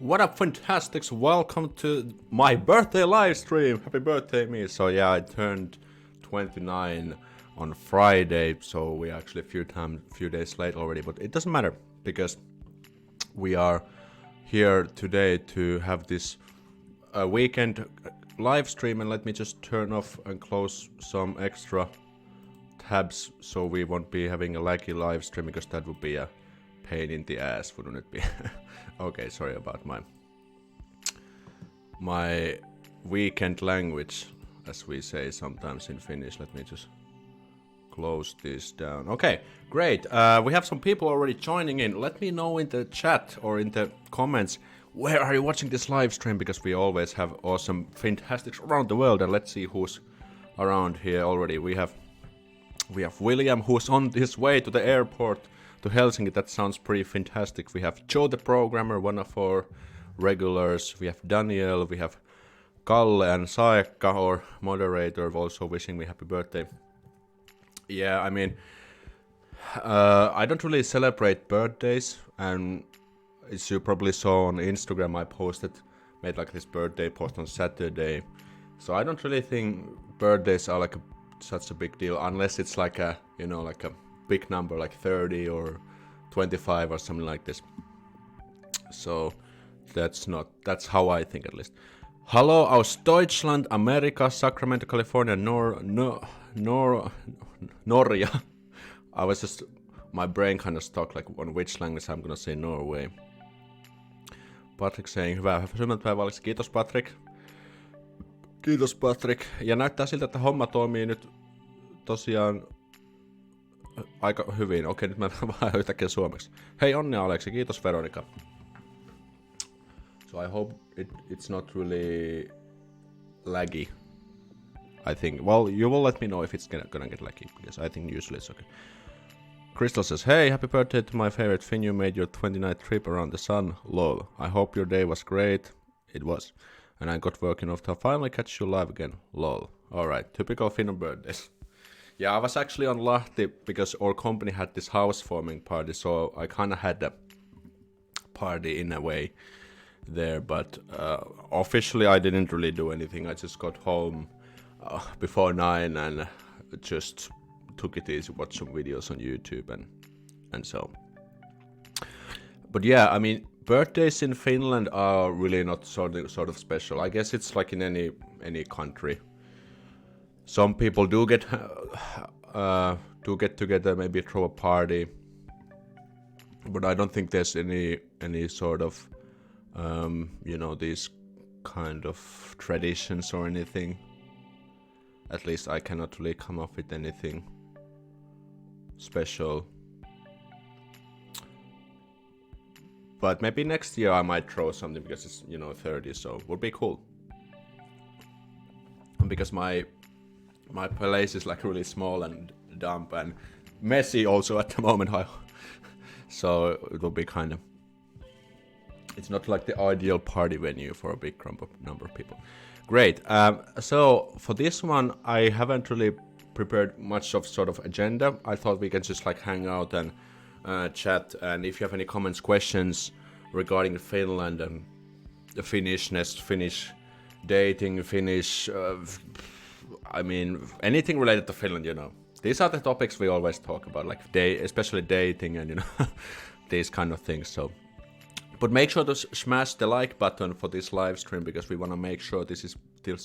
What up, fantastics? Welcome to my birthday live stream. Happy birthday, me. So yeah, I turned 29 on Friday, so we're actually a few days late already, but it doesn't matter because we are here today to have this weekend live stream. And let me just turn off and close some extra tabs so we won't be having a laggy live stream, because that would be a pain in the ass, wouldn't it be? Okay, sorry about my weekend language, as we say sometimes in Finnish. Let me just close this down. Okay, great. We have some people already joining in. Let me know in the chat or in the comments, where are you watching this live stream, because we always have awesome fantastics around the world. And let's see who's around here already. We have William, who's on his way to the airport to Helsinki. That sounds pretty fantastic. We have Joe the programmer, one of our regulars. We have Daniel, we have Kalle and Saekka, our moderator, also wishing me happy birthday. Yeah, I mean, I don't really celebrate birthdays, and as you probably saw on Instagram, I made like this birthday post on Saturday. So I don't really think birthdays are like such a big deal, unless it's like a, you know, like a big number, like 30 or 25 or something like this. So that's how I think, at least. Hallo aus Deutschland, America, Sacramento, California, Norja. My brain kind of stuck like on which language I'm gonna say Norway. Patrick saying hyvää syntymäpäivää, kiitos Patrick. Kiitos Patrick. Ja näyttää siltä, että homma toimii nyt tosiaan aika hyvin. Okei, nyt mä vaan yhtäkkiä suomeksi. Hei, onnea Aleksi, kiitos Veronika. So I hope it's not really laggy. I think, well, you will let me know if it's gonna get laggy, because I think usually it's okay. Crystal says, hey, happy birthday to my favorite Finn, you made your 29th trip around the sun, lol. I hope your day was great. It was. And I got working off to finally catch you live again, lol. Alright, typical Finn birthdays. Yeah, I was actually on Lahti because our company had this housewarming party, so I kind of had a party in a way there, but officially I didn't really do anything. I just got home before 9 and just took it easy, watched some videos on YouTube and so. But yeah, I mean, birthdays in Finland are really not sort of special. I guess it's like in any country. Some people do get together, maybe throw a party, but I don't think there's any sort of you know, these kind of traditions or anything. At least I cannot really come up with anything special. But maybe next year I might throw something, because it's, you know, 30, so it would be cool. Because my place is like really small and dumb and messy also at the moment. So it will be kind of, it's not like the ideal party venue for a big number of people. Great. So for this one, I haven't really prepared much of sort of agenda. I thought we can just like hang out and chat. And if you have any comments, questions regarding Finland and the Finnishness, Finnish dating, Finnish, I mean, anything related to Finland, you know. These are the topics we always talk about, like especially dating and, you know, these kind of things. So, but make sure to smash the like button for this live stream, because we want to make sure this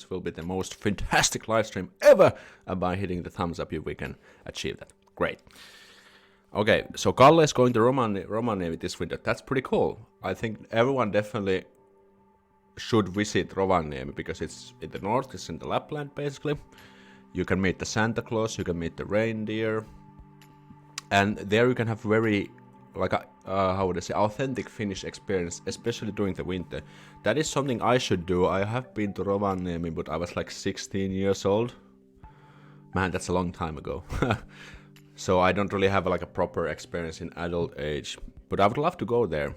will be the most fantastic live stream ever. And by hitting the thumbs up, we can achieve that. Great. Okay, so Kalle is going to Rovaniemi this winter. That's pretty cool. I think everyone definitely should visit Rovaniemi, because it's in the north, it's in the Lapland basically. You can meet the Santa Claus, you can meet the reindeer, and there you can have very, like, how would I say, authentic Finnish experience, especially during the winter. That is something I should do. I have been to Rovaniemi, but I was like 16 years old. Man, that's a long time ago. So I don't really have like a proper experience in adult age, but I would love to go there.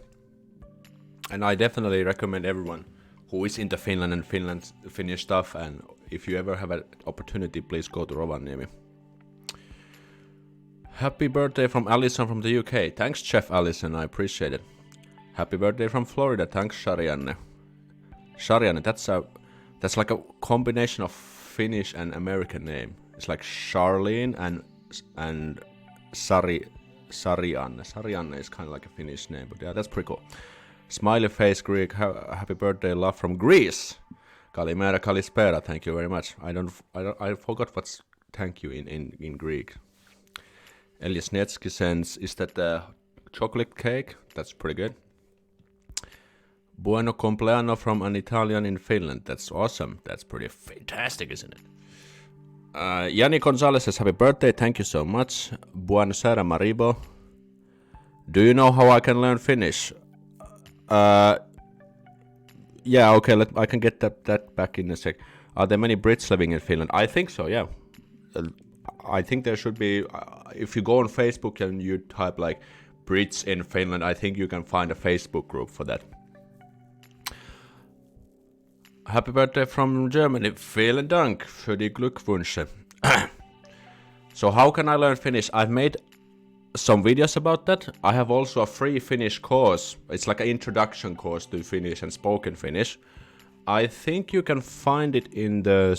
And I definitely recommend everyone who is into Finland and Finnish stuff, and if you ever have an opportunity, please go to Rovaniemi. Happy birthday from Alison from the UK. Thanks, Chef Alison, I appreciate it. Happy birthday from Florida. Thanks, Sharianne. Sharianne, that's like a combination of Finnish and American name. It's like Charlene and Sarianne. Sarianne is kind of like a Finnish name, but yeah, that's pretty cool. Smiley face Greek. Happy birthday, love from Greece. Kalimera kalispera. Thank you very much. I forgot what's thank you in Greek. Elias Netsky sends, is that the chocolate cake? That's pretty good. Buono compleanno from an Italian in Finland. That's awesome. That's pretty fantastic, isn't it? Yanni Gonzalez says, happy birthday. Thank you so much. Buonasera, Maribo. Do you know how I can learn Finnish? Yeah, okay, I can get that back in a sec. Are there many Brits living in Finland? I think so, yeah. I think there should be, if you go on Facebook and you type like Brits in Finland, I think you can find a Facebook group for that. Happy birthday from Germany. Vielen Dank für die Glückwünsche. So how can I learn Finnish? I've made some videos about that. I have also a free Finnish course. It's like an introduction course to Finnish and spoken Finnish. I think you can find it in the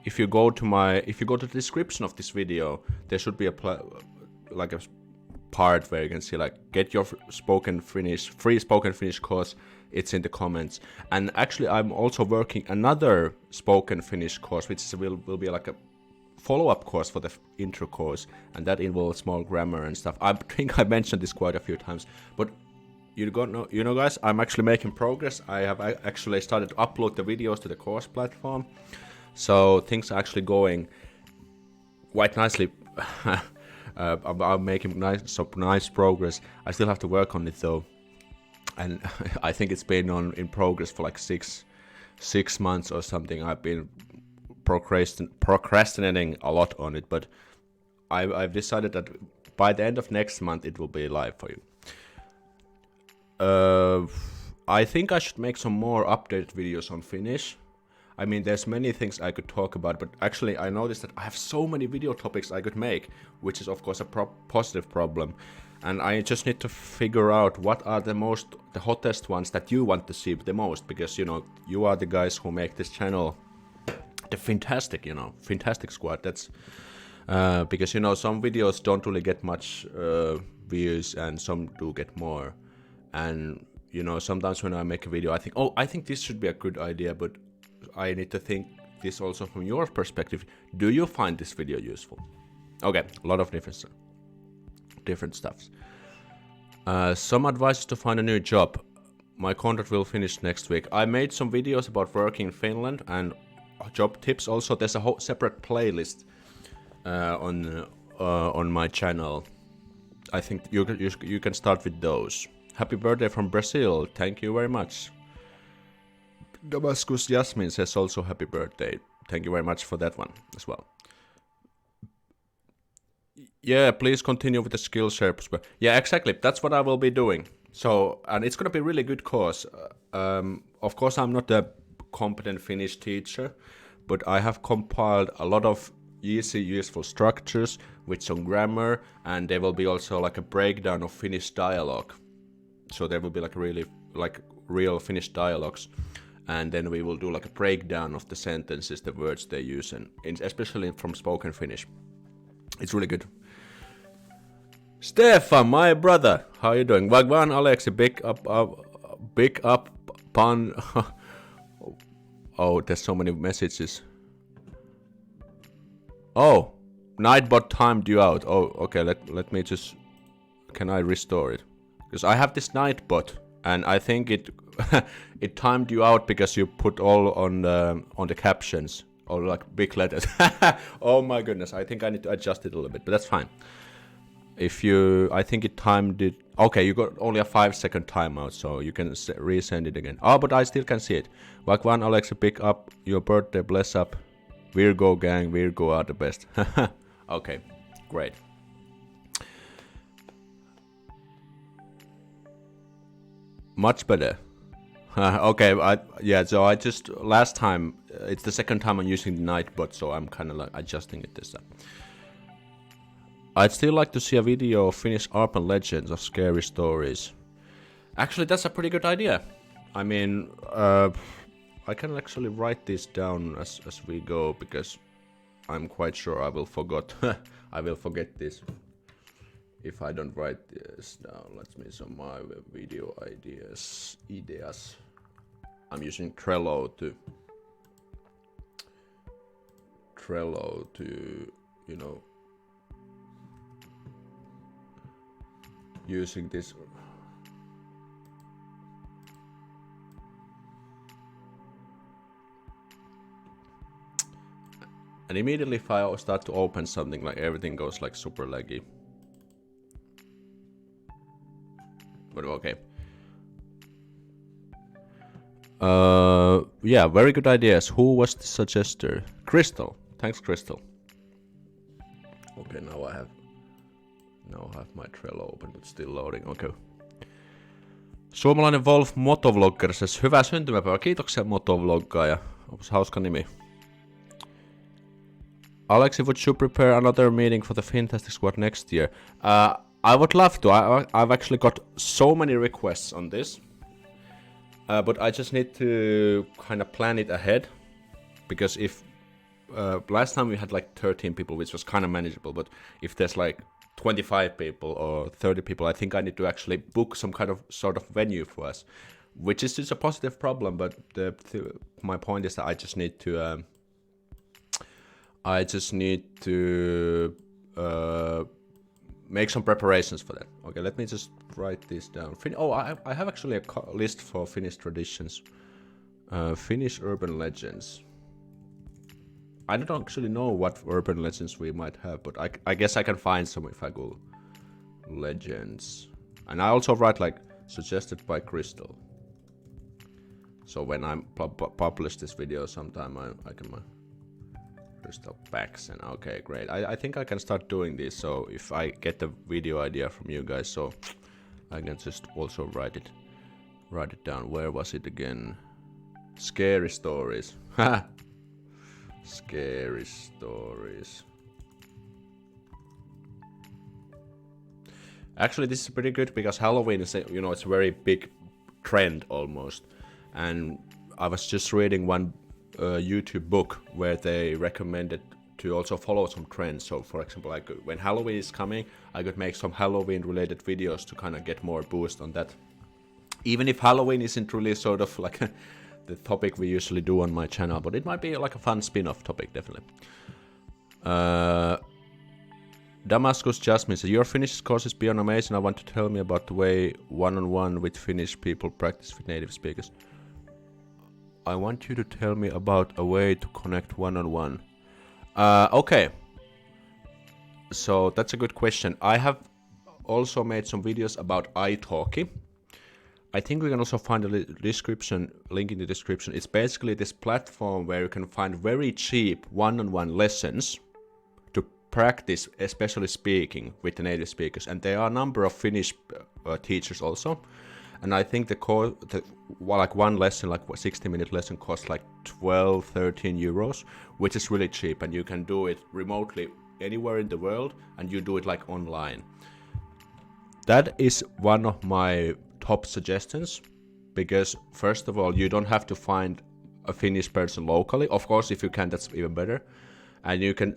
if you go to the description of this video, there should be a part where you can see like get your free spoken Finnish course. It's in the comments. And actually I'm also working another spoken Finnish course, which will be like a follow-up course for the intro course, and that involves small grammar and stuff. I think I mentioned this quite a few times, but you know guys, I'm actually making progress. I have actually started to upload the videos to the course platform, so things are actually going quite nicely. I'm making nice progress. I still have to work on it though, and I think it's been in progress for like six months or something. I've been procrastinating a lot on it, but I've decided that by the end of next month it will be live for you. I think I should make some more updated videos on Finnish. I mean, there's many things I could talk about, but actually I noticed that I have so many video topics I could make, which is of course a positive problem. And I just need to figure out what are the hottest ones that you want to see the most, because you know, you are the guys who make this channel the fantastic squad. That's because you know, some videos don't really get much views and some do get more. And you know, sometimes when I make a video I think, oh, I think this should be a good idea, but I need to think this also from your perspective. Do you find this video useful? Okay, a lot of different stuffs. Some advice to find a new job. My contract will finish next week. I made some videos about working in Finland and job tips. Also, there's a whole separate playlist on my channel. I think you can start with those. Happy birthday from Brazil. Thank you very much. Damascus Yasmin says also happy birthday. Thank you very much for that one as well. Yeah, please continue with the Skillshare. Yeah, exactly. That's what I will be doing. So, and it's gonna be a really good course. Of course, I'm not a competent Finnish teacher, but I have compiled a lot of easy, useful structures with some grammar, and there will be also like a breakdown of Finnish dialogue. So there will be like real Finnish dialogues, and then we will do like a breakdown of the sentences, the words they use, and especially from spoken Finnish. It's really good. Stefan, my brother, how you doing? Wagwan Alexi, big up pun. Oh, there's so many messages. Oh, Nightbot timed you out. Oh, okay, let me just, can I restore it? Because I have this Nightbot, and I think it it timed you out because you put all on the captions, or like big letters. Oh my goodness, I think I need to adjust it a little bit, but that's fine. I think it timed it. Okay, you got only a 5-second timeout, so you can resend it again. Oh, but I still can see it. Wagwan Alexa, pick up your birthday, bless up. Virgo gang, Virgo are the best. Okay, great. Much better. Okay, so I just, last time, it's the second time I'm using the Nightbot, so I'm kind of like adjusting it this time. I'd still like to see a video of Finnish urban legends of scary stories. Actually, that's a pretty good idea. I mean, I can actually write this down as we go, because I'm quite sure I will forget this if I don't write this down. Let me see my video ideas. I'm using Trello to you know, using this. And immediately if I start to open something, like everything goes like super laggy. But okay. Yeah, very good ideas. Who was the suggester? Crystal. Thanks, Crystal. Okay, now I have my Trello open, but still loading. Okay. Suomalainen Wolf Motovlogger says, hyvää syntymäpäivää. Kiitoksia motovloggaaja. Onpas hauska nimi. Alexi, would you prepare another meeting for the Fantastic Squad next year? I would love to. I've actually got so many requests on this. But I just need to kind of plan it ahead. Because if last time we had like 13 people, which was kind of manageable. But if there's like 25 people or 30 people, I think I need to actually book some kind of sort of venue for us. Which is just a positive problem. But my point is that I just need to make some preparations for that. Okay, let me just write this down. I have actually a list for Finnish traditions. Finnish urban legends. I don't actually know what urban legends we might have, but I guess I can find some if I go legends. And I also write like suggested by Crystal. So when I publish this video sometime, I can... Crystal packs, and okay, great. I think I can start doing this, so if I get the video idea from you guys, so I can just also write it down. Where was it again? Scary stories. Scary stories. Actually, this is pretty good because Halloween is, you know, it's a very big trend almost, and I was just reading one YouTube book where they recommended to also follow some trends. So for example, when Halloween is coming, I could make some Halloween related videos to kind of get more boost on that. Even if Halloween isn't really sort of like the topic we usually do on my channel, but it might be like a fun spin-off topic, definitely. Damascus Jasmine says, your Finnish courses beyond amazing. I want to tell me about the way one-on-one with Finnish people practice with native speakers. I want you to tell me about a way to connect one-on-one. Okay. So that's a good question. I have also made some videos about italki. I think we can also find a link in the description. It's basically this platform where you can find very cheap one-on-one lessons to practice, especially speaking with the native speakers. And there are a number of Finnish teachers also. And I think like one lesson, like a 60-minute lesson, costs like 12-13 euros, which is really cheap. And you can do it remotely anywhere in the world, and you do it like online. That is one of my top suggestions, because first of all, you don't have to find a Finnish person locally. Of course, if you can, that's even better. And you can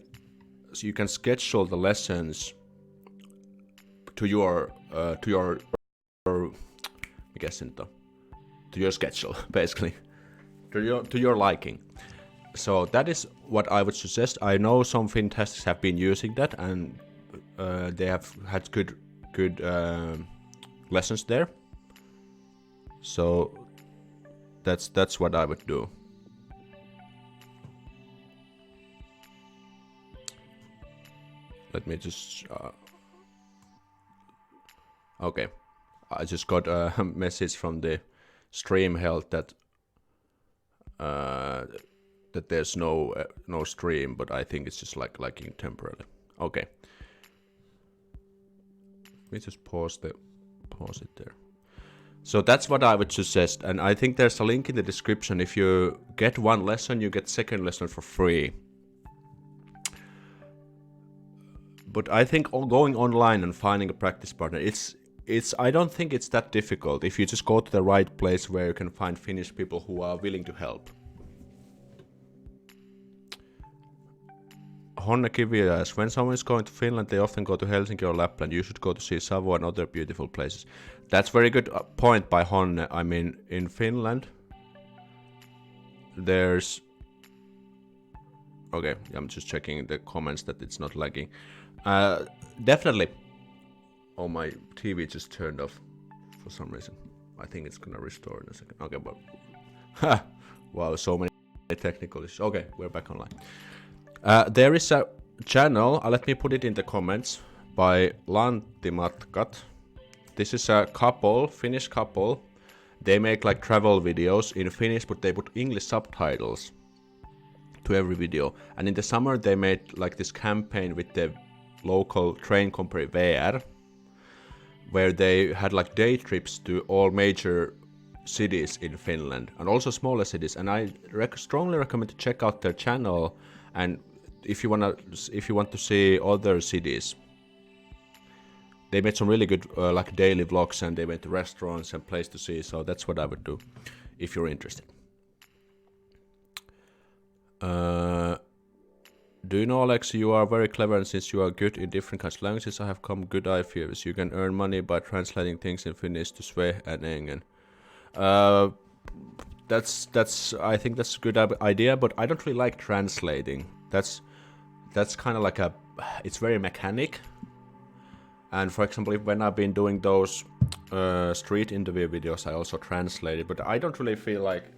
schedule the lessons to your schedule, basically, to your liking. So that is what I would suggest. I know some Fintastics have been using that, and they have had good lessons there. So that's what I would do. Let me just okay. I just got a message from the stream help that there's no stream, but I think it's just like lagging temporarily. Okay. Let me just pause it there. So that's what I would suggest, and I think there's a link in the description. If you get one lesson, you get second lesson for free. But I think going online and finding a practice partner, I don't think it's that difficult if you just go to the right place where you can find Finnish people who are willing to help. Honne Kivias, when someone is going to Finland, they often go to Helsinki or Lapland. You should go to see Savo and other beautiful places. That's very good point by Honne. I mean, in Finland, there's... Okay, I'm just checking the comments that it's not lagging. Definitely. Oh, my TV just turned off for some reason. I think it's gonna restore in a second. Okay, but... wow, so many technical issues. Okay, we're back online. There is a channel, let me put it in the comments, by Lanttimatkat. This is a couple, Finnish couple. They make like travel videos in Finnish, but they put English subtitles to every video. And in the summer they made like this campaign with the local train company VR, where they had like day trips to all major cities in Finland and also smaller cities. And I strongly recommend to check out their channel. And if you want to see other cities, they made some really good like daily vlogs, and they went to restaurants and places to see. So that's what I would do if you're interested. Do you know, Alex, you are very clever, and since you are good in different kinds of languages, I have come good ideas. You can earn money by translating things in Finnish to Sve and Engen. I think that's a good idea, but I don't really like translating. That's kind of like it's very mechanic. And for example, when I've been doing those street interview videos, I also translate it, but I don't really feel like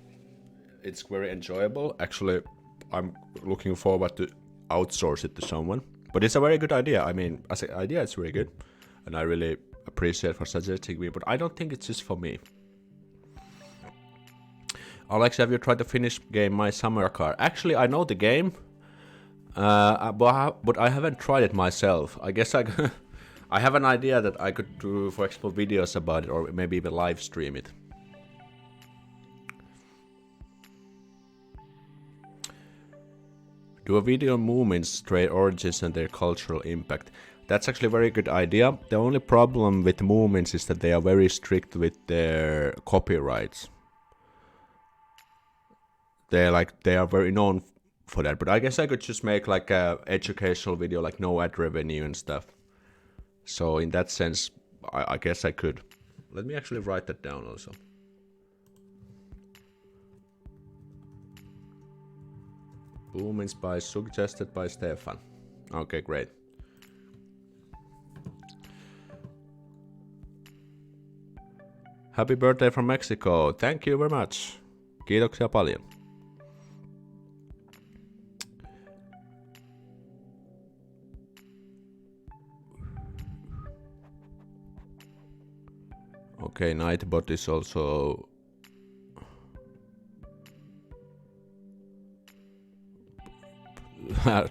it's very enjoyable. Actually, I'm looking forward to outsource it to someone. But it's a very good idea. I mean, as an idea, it's very good, and I really appreciate for suggesting me. But I don't think it's just for me. Alex, have you tried the Finnish game My Summer Car? Actually, I know the game, but I haven't tried it myself. I guess I have an idea that I could do, for example, videos about it, or maybe even live stream it. Do a video on movements, trade origins and their cultural impact. That's actually a very good idea. The only problem with movements is that they are very strict with their copyrights. They are very known for that, but I guess I could just make like a educational video, like no ad revenue and stuff. So in that sense, I guess I could. Let me actually write that down also. Movements suggested by Stefan. Okay, great. Happy birthday from Mexico. Thank you very much. Kiitoksia paljon. Okay, Nightbot is also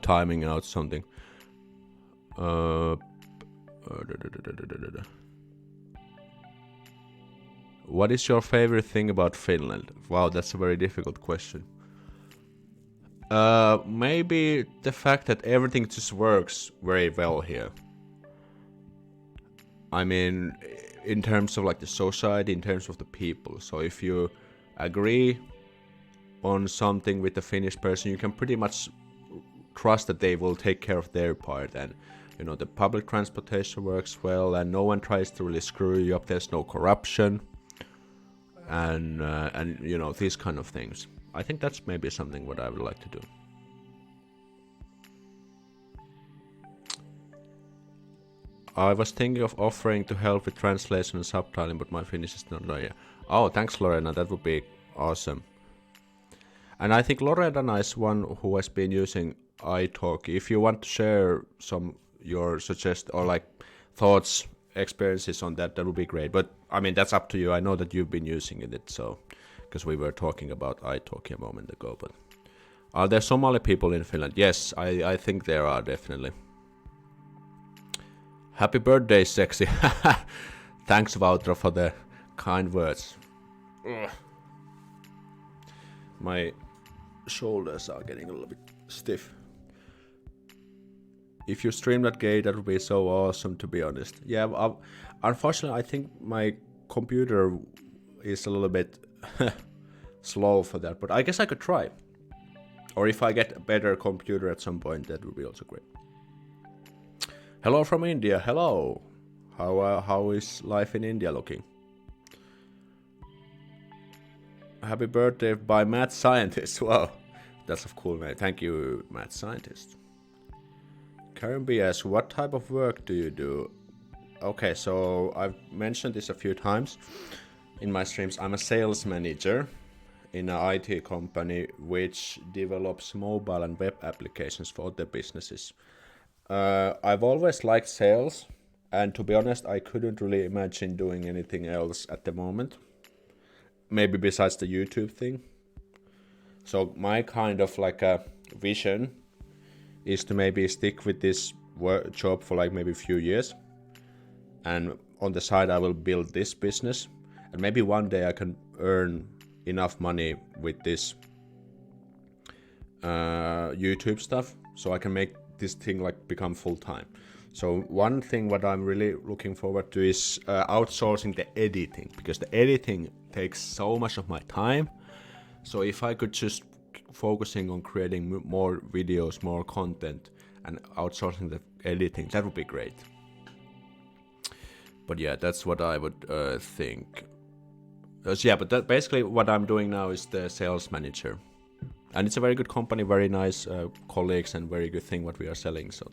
timing out something. What is your favorite thing about Finland? Wow, that's a very difficult question. Maybe the fact that everything just works very well here. I mean, in terms of like the society, in terms of the people. So if you agree on something with the Finnish person, you can pretty much trust that they will take care of their part. And you know, the public transportation works well, and no one tries to really screw you up. There's no corruption, and you know, these kind of things. I think that's maybe something what I would like to do. I was thinking of offering to help with translation and subtitling, but my Finnish is not there. Oh, thanks, Lorena. That would be awesome. And I think Lorena is one who has been using iTalki. If you want to share some your or like thoughts, experiences on that, that would be great. But I mean, that's up to you. I know that you've been using it, so because we were talking about iTalki a moment ago. But are there Somali people in Finland? Yes, I think there are definitely. Happy birthday, sexy. Thanks, Valtra, for the kind words. Ugh. My shoulders are getting a little bit stiff. If you stream that game, that would be so awesome, to be honest. Yeah, unfortunately, I think my computer is a little bit slow for that, but I guess I could try. Or if I get a better computer at some point, that would be also great. Hello from India. Hello. How is life in India looking? Happy birthday by Mad Scientist. Wow, that's a cool name. Thank you, Mad Scientist. Karen BS, what type of work do you do? Okay, so I've mentioned this a few times in my streams. I'm a sales manager in an IT company which develops mobile and web applications for other businesses. I've always liked sales, and to be honest, I couldn't really imagine doing anything else at the moment. Maybe besides the YouTube thing. So my kind of like a vision is to maybe stick with this job for like maybe a few years, and on the side I will build this business, and maybe one day I can earn enough money with this YouTube stuff so I can make this thing like become full-time. So one thing what I'm really looking forward to is outsourcing the editing, because the editing takes so much of my time. So if I could just focusing on creating more videos, more content, and outsourcing the editing, that would be great. But yeah, that's what I would think. So yeah, but that basically what I'm doing now is the sales manager, and it's a very good company, very nice colleagues, and very good thing what we are selling. So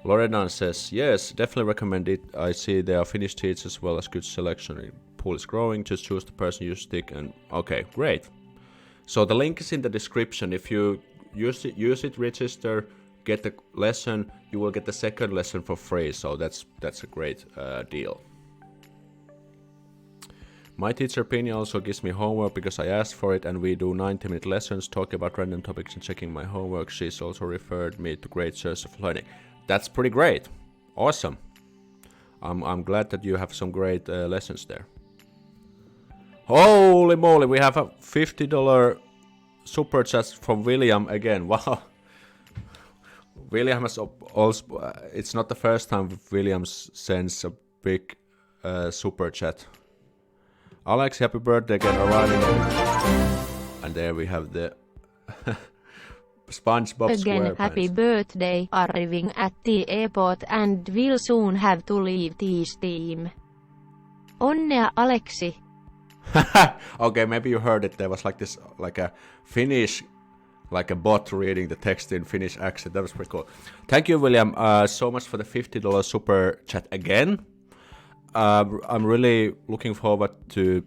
Loredan says, yes, definitely recommend it. I see there are Finnish teachers as well as good selection. The pool is growing. Just choose the person you stick, and okay, great. So the link is in the description. If you use it, register, get the lesson, you will get the second lesson for free. So that's a great deal. My teacher Pini also gives me homework because I asked for it, and we do 90-minute lessons talking about random topics and checking my homework. She's also referred me to great source of learning. That's pretty great. Awesome. I'm glad that you have some great lessons there. Holy moly, we have a $50 super chat from William again. Wow. William has also, it's not the first time William sends a big super chat. Alex, happy birthday again, arriving. And there we have the SpongeBob Again, SquarePants. happy birthday, arriving at the airport and will soon have to leave this team. Onnea, Aleksi. Okay, maybe you heard it. There was like this, like a Finnish, like a bot reading the text in Finnish accent. That was pretty cool. Thank you, William, so much for the $50 super chat again. I'm really looking forward to,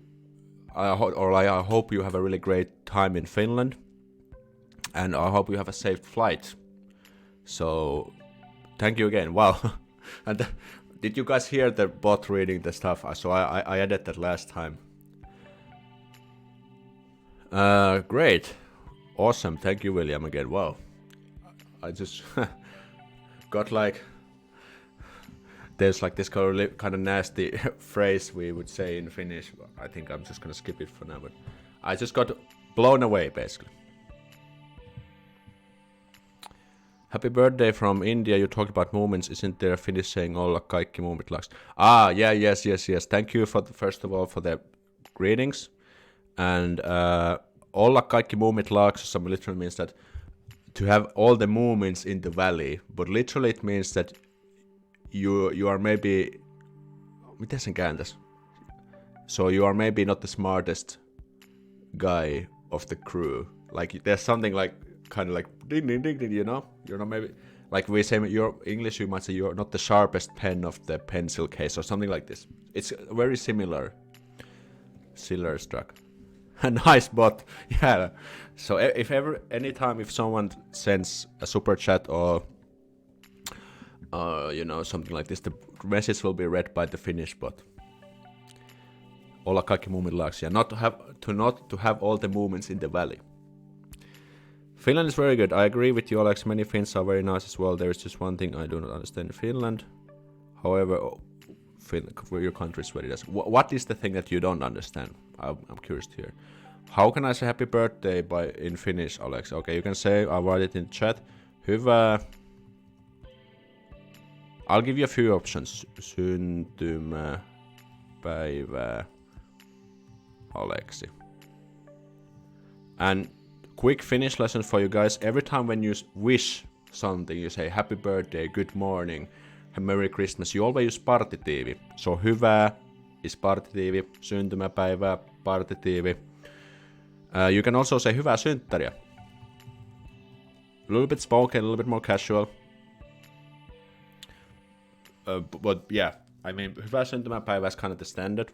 I hope you have a really great time in Finland, and I hope you have a safe flight. So, thank you again. Wow. And did you guys hear the bot reading the stuff? So I added that last time. Great. Awesome. Thank you, William, again. Wow. I just got like, there's like this kind of nasty phrase we would say in Finnish. I think I'm just gonna skip it for now, but I just got blown away, basically. Happy birthday from India. You talked about moments. Isn't there a Finnish saying olla kaikki moment laks? Ah, yeah, yes. Thank you for first of all for the greetings. And olla kaikki moment laks literally means that to have all the movements in the valley, but literally it means that you are maybe, miten sen kääntäisi? So you are maybe not the smartest guy of the crew. Like there's something like kind of like ding ding ding ding, you know? You're not maybe, like we say your English, you might say you're not the sharpest pen of the pencil case or something like this. It's very similar struck. A nice bot, yeah. So if ever, anytime if someone sends a super chat or you know, something like this, the message will be read by the Finnish bot. Olla kaikki movement laks, yeah, not to have all the movements in the valley. Finland is very good. I agree with you, Alex. Many Finns are very nice as well. There is just one thing I do not understand in Finland. However, your country is very nice. What is the thing that you don't understand? I'm curious to hear. How can I say happy birthday in Finnish, Alex? Okay, you can say, I'll write it in chat. Hyvää I'll give you a few options. Syntymäpäivää Aleksi. And quick Finnish lesson for you guys. Every time when you wish something, you say happy birthday, good morning, Merry Christmas, you always use partitiivi. So hyvää is partitiivi, syntymäpäivää partitiivi. You can also say hyvää synttäriä. A little bit spoken, a little bit more casual. But yeah, I mean, hyvää syntymäpäivää is kind of the standard.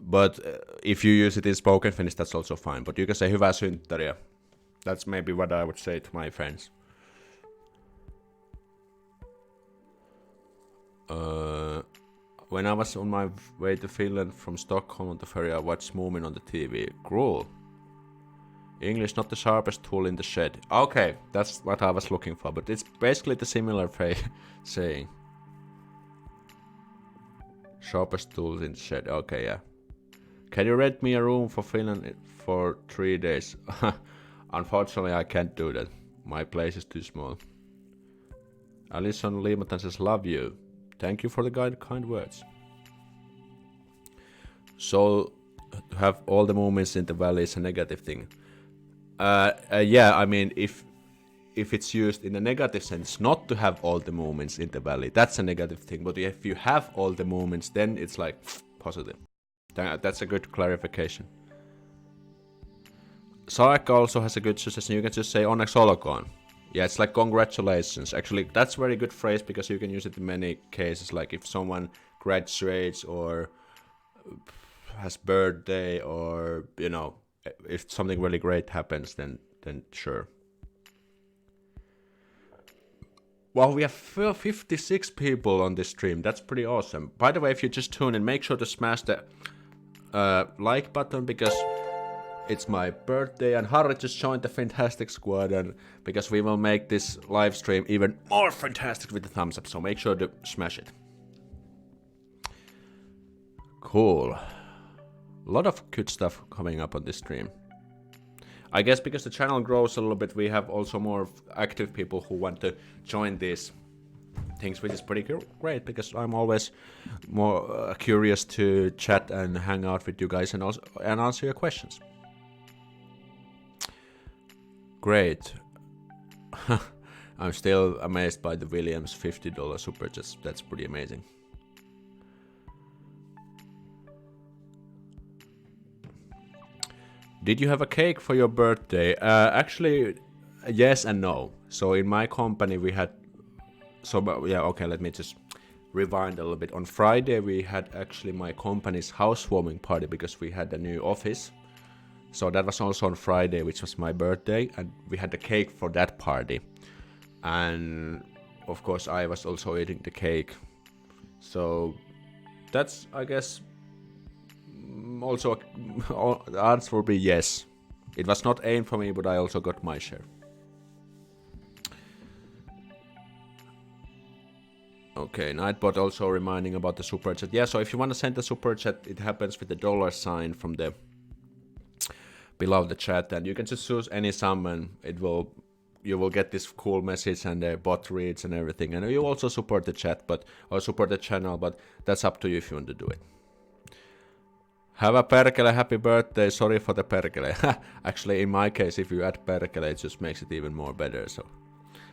But if you use it in spoken Finnish, that's also fine. But you can say hyvää synttäriä. That's maybe what I would say to my friends. When I was on my way to Finland from Stockholm on the ferry, I watched Moomin on the TV. Cruel. English not the sharpest tool in the shed. Okay, that's what I was looking for, but it's basically the similar saying. Sharpest tools in the shed. Okay, yeah. Can you rent me a room for Finland for 3 days? Unfortunately, I can't do that. My place is too small. Alison Liimatan says, love you. Thank you for the kind words. So, to have all the movements in the valley is a negative thing. Yeah, I mean, if it's used in a negative sense, not to have all the movements in the valley, that's a negative thing. But if you have all the movements, then it's like positive. That's a good clarification. Saekka also has a good suggestion. You can just say onneksi olkoon. Yeah, it's like congratulations. Actually, that's a very good phrase because you can use it in many cases. Like if someone graduates or has birthday, or you know, if something really great happens, then sure. Wow, we have 56 people on this stream. That's pretty awesome. By the way, if you just tune in, make sure to smash the like button because it's my birthday and Harry just joined the fantastic squad, and because we will make this live stream even more fantastic with the thumbs up, so make sure to smash it. Cool. A lot of good stuff coming up on this stream. I guess because the channel grows a little bit, we have also more active people who want to join these things, which is pretty great because I'm always more curious to chat and hang out with you guys and also answer your questions. Great. I'm still amazed by the Williams $50 super chats. That's pretty amazing. Did you have a cake for your birthday? Actually, yes and no. So in my company we had... yeah, okay, let me just rewind a little bit. On Friday we had actually my company's housewarming party because we had a new office. So that was also on Friday, which was my birthday, and we had the cake for that party. And of course I was also eating the cake. So that's, I guess, also the answer will be yes. It was not aimed for me, but I also got my share. Okay, Nightbot also reminding about the super chat. Yeah, so if you want to send the super chat, it happens with the $ from the below the chat, and you can just choose any sum and you will get this cool message and the bot reads and everything, and you also support the chat or support the channel, but that's up to you if you want to do it. Have a perkele happy birthday, sorry for the perkele. Actually, in my case, if you add perkele, it just makes it even more better.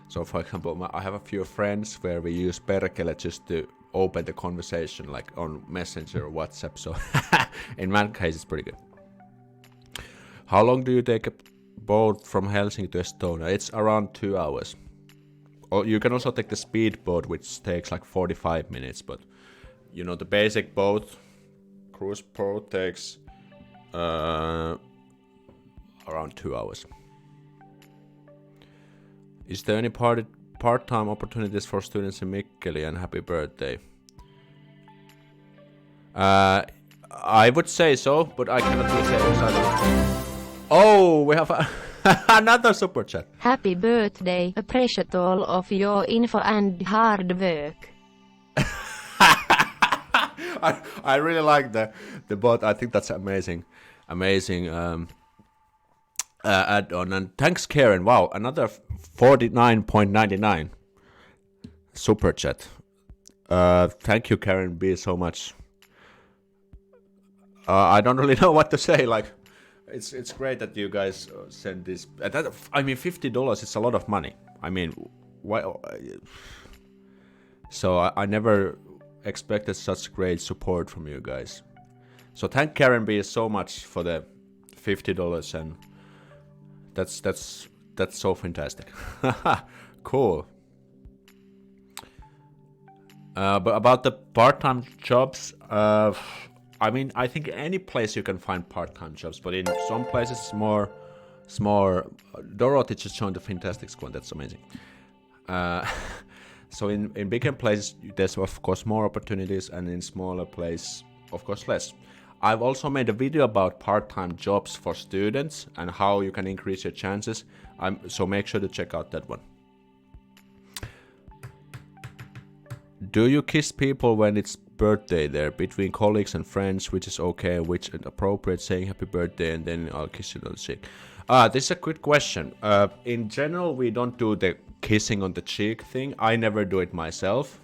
So for example, I have a few friends where we use perkele just to open the conversation, like on Messenger or WhatsApp, so in that case it's pretty good. How long do you take a boat from Helsinki to Estonia? It's around 2 hours. Or you can also take the speedboat, which takes like 45 minutes, but you know, the basic boat, cruise boat, takes around 2 hours. Is there any part-time opportunities for students in Mikkeli, and happy birthday? I would say so, but I cannot really say exactly. Oh, we have another super chat. Happy birthday, appreciate all of your info and hard work. I really like the bot. I think that's amazing add-on. And thanks, Karen. Wow, another 49.99 super chat. Thank you, Karen B, so much. I don't really know what to say. Like, it's great that you guys send this. I mean, $50 is a lot of money. I mean, why? So I never expected such great support from you guys. So thank Karen B so much for the $50, and that's so fantastic. Cool. But about the part-time jobs, I mean, I think any place you can find part-time jobs, but in some places it's more. Dorothy just joined the Fantastic Squad. That's amazing. So in bigger places, there's of course more opportunities, and in smaller places, of course, less. I've also made a video about part-time jobs for students and how you can increase your chances. So make sure to check out that one. Do you kiss people when it's birthday there, between colleagues and friends, which is okay, which is appropriate, saying happy birthday and then I'll kiss you on the cheek? This is a good question. In general, we don't do the kissing on the cheek thing. I never do it myself.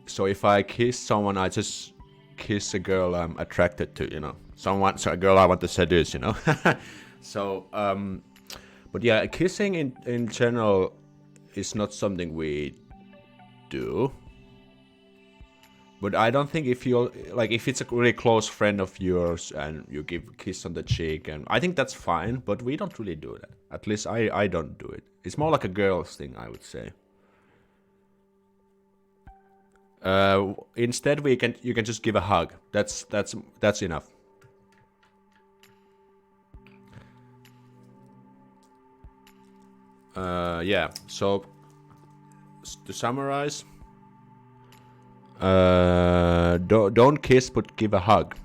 So if I kiss someone, I just kiss a girl I'm attracted to, you know. A girl I want to seduce, you know. So, but yeah, kissing in general is not something we do. But I don't think if it's a really close friend of yours and you give a kiss on the cheek, and I think that's fine, but we don't really do that. At least I don't do it. It's more like a girl's thing, I would say. Instead, you can just give a hug. That's enough. Yeah. So to summarize, don't kiss, but give a hug,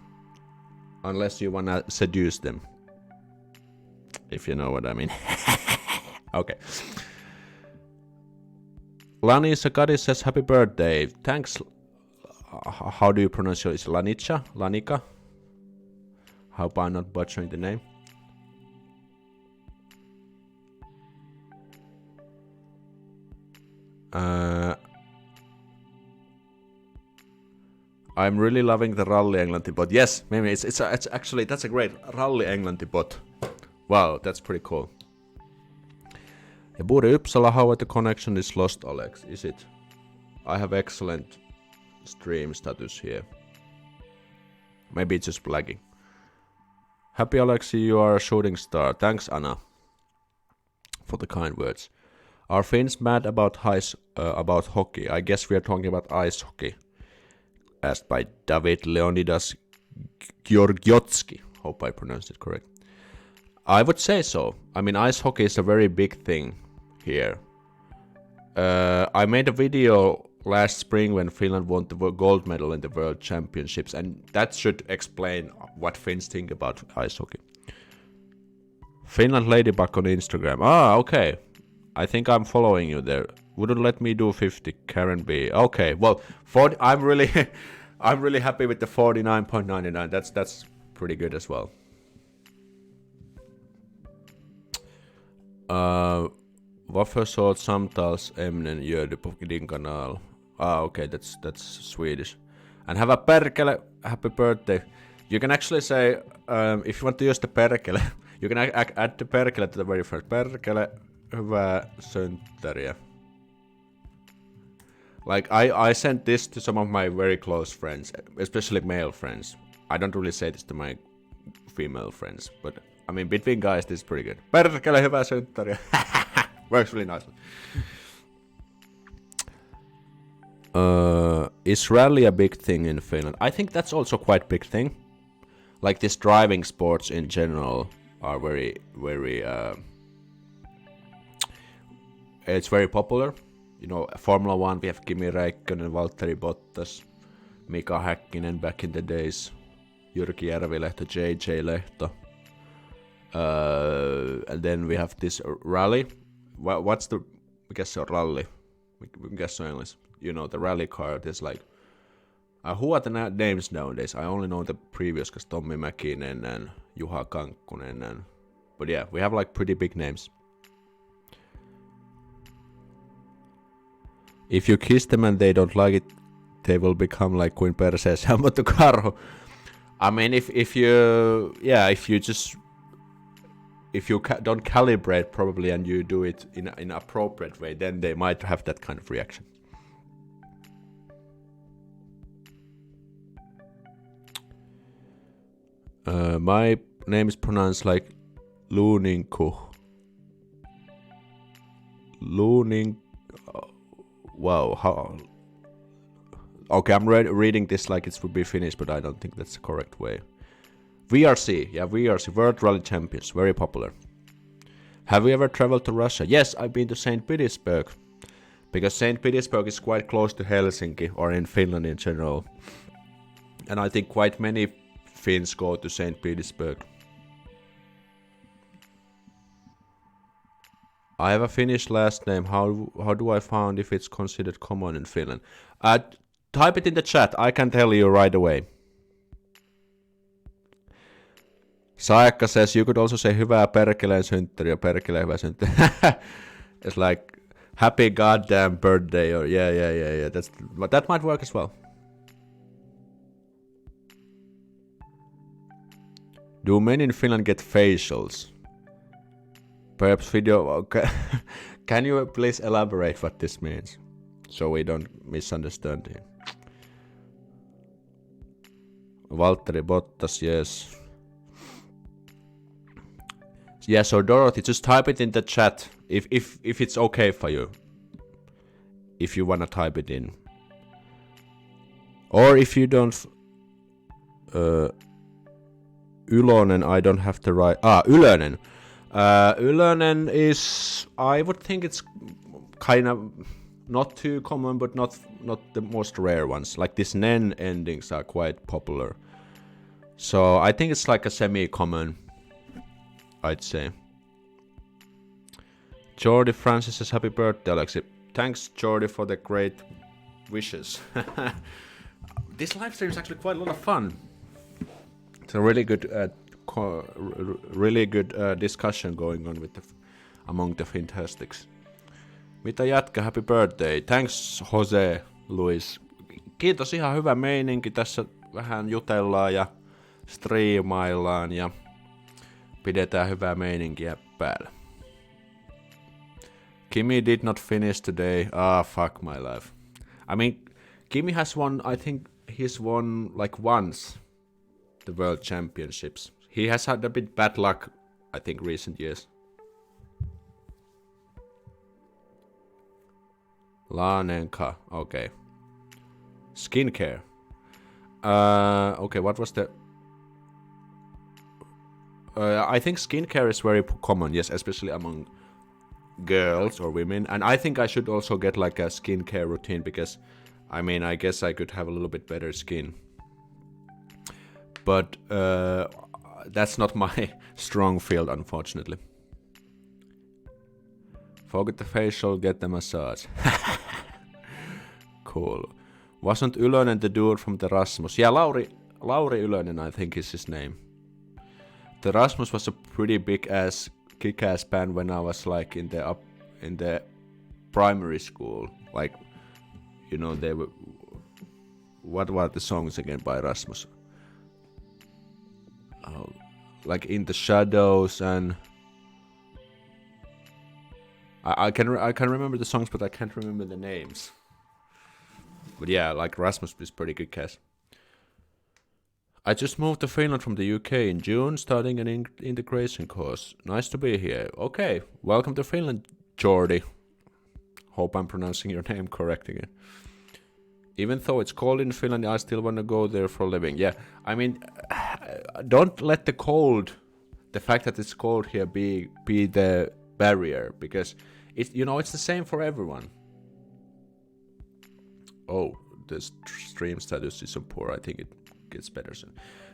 unless you wanna seduce them. If you know what I mean. Okay. Lani Sakari says happy birthday. Thanks. How do you pronounce it? Is it Lanicha? Lanika? Hope I'm not butchering the name. I'm really loving the Rally Englanti bot. Yes, maybe it's actually, that's a great Rally Englanti bot. Wow, that's pretty cool. Ja Buri Uppsala, how the connection is lost, Alex? Is it? I have excellent stream status here. Maybe it's just lagging. Happy Alexi, you are a shooting star. Thanks, Anna, for the kind words. Are Finns mad about hockey? I guess we are talking about ice hockey. Asked by David Leonidas Georgiotsky. Hope I pronounced it correct. I would say so. I mean, ice hockey is a very big thing here. I made a video last spring when Finland won the gold medal in the World Championships, and that should explain what Finns think about ice hockey. Finland Ladybug on Instagram. Okay. I think I'm following you there. Wouldn't let me do 50, Karen B. Okay, well, I'm really happy with the 49.99. That's pretty good as well. Varför så samtalsämnen gör du på din kanal? Okay, that's Swedish. And have a perkele happy birthday. You can actually say, if you want to use the perkele, you can add the perkele to the very first. Perkele hyvää synttäriä. Like, I sent this to some of my very close friends, especially male friends. I don't really say this to my female friends, but I mean, between guys, this is pretty good. Perkele hyvää synttäriä. Works really nicely. Is rally a big thing in Finland? I think that's also quite big thing. Like, this driving sports in general are very, very, it's very popular. You know, Formula 1, we have Kimi Räikkönen, Valtteri Bottas, Mika Häkkinen back in the days, Jyrki Järvilehto, JJ Lehto. And then we have this rally. What's the, I guess, a rally? We guess so English. You know, the rally car. There's like, who are the names nowadays? I only know the previous, because Tommi Mäkinen and Juha Kankkunen. But yeah, we have like pretty big names. If you kiss them and they don't like it, they will become like kuin perseessä ammuttu karhu. I mean, if you don't calibrate probably and you do it in an appropriate way, then they might have that kind of reaction. My name is pronounced like Luninku. Wow, how? Okay, I'm reading this like it would be Finnish, but I don't think that's the correct way. VRC, yeah, VRC, World Rally Champions, very popular. Have you ever traveled to Russia? Yes, I've been to St. Petersburg, because St. Petersburg is quite close to Helsinki, or in Finland in general. And I think quite many Finns go to St. Petersburg. I have a Finnish last name. How do I find if it's considered common in Finland? Type it in the chat. I can tell you right away. Saekka says you could also say hyvää perkeleen synttäriä, perkeleen hyvää synttäriä. It's like happy goddamn birthday or yeah. That might work as well. Do men in Finland get facials? Perhaps video. Okay. Can you please elaborate what this means, so we don't misunderstand here? Valtteri Bottas, yes. Yeah, so Dorothy, just type it in the chat if it's okay for you. If you wanna type it in. Or if you don't Ylönen, I don't have to write. Ylönen. Ylönen is, I would think it's kind of not too common, but not the most rare ones. Like these nen endings are quite popular. So I think it's like a semi-common, I'd say. Jordi Francis says happy birthday, Alexi. Thanks, Jordi, for the great wishes. This live stream is actually quite a lot of fun. It's a really good discussion going on with among the Fantastics. Mitä jätkä, happy birthday. Thanks, Jose Luis. Kiitos, ihan hyvä meininki. Tässä vähän jutellaan ja striimaillaan ja pidetään hyvää meininkiä päällä. Kimi did not finish today. Fuck my life. I mean, Kimi has won, I think he's won like once the World Championships. He has had a bit bad luck, I think, recent years. Laanenka, okay. Skincare. Okay, what was the... I think skincare is very common, yes, especially among girls or women. And I think I should also get like a skincare routine because, I mean, I guess I could have a little bit better skin. But that's not my strong field, unfortunately. Forget the facial, get the massage. Cool. Wasn't Ylönen the dude from the Rasmus? Yeah, Lauri Ylönen, I think is his name. The Rasmus was a pretty big-ass, kick-ass band when I was like in the primary school. Like, you know, they were... What were the songs again by Rasmus? Like In the Shadows and... I can remember the songs, but I can't remember the names. But yeah, like Rasmus is pretty good cast. I just moved to Finland from the UK in June, starting an integration course. Nice to be here. Okay, welcome to Finland, Jordi. Hope I'm pronouncing your name correct again. Even though it's cold in Finland, I still want to go there for a living. Yeah, I mean, don't let the cold, the fact that it's cold here, be the barrier, because it's the same for everyone. Oh, the stream status is so poor. I think it gets better soon.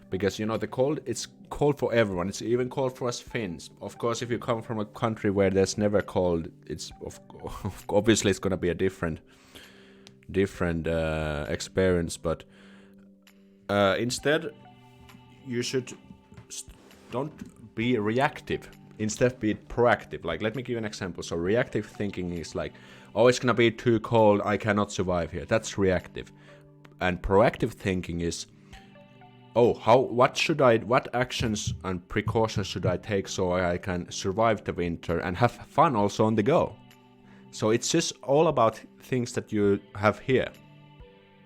Because, the cold, it's cold for everyone. It's even cold for us Finns. Of course, if you come from a country where there's never cold, it's obviously it's going to be a different experience. But instead, you should don't be reactive. Instead, be proactive. Like, let me give you an example. So reactive thinking is like, oh, it's gonna be too cold, I cannot survive here. That's reactive. And proactive thinking is, oh, what actions and precautions should I take so I can survive the winter and have fun also on the go? So it's just all about things that you have here.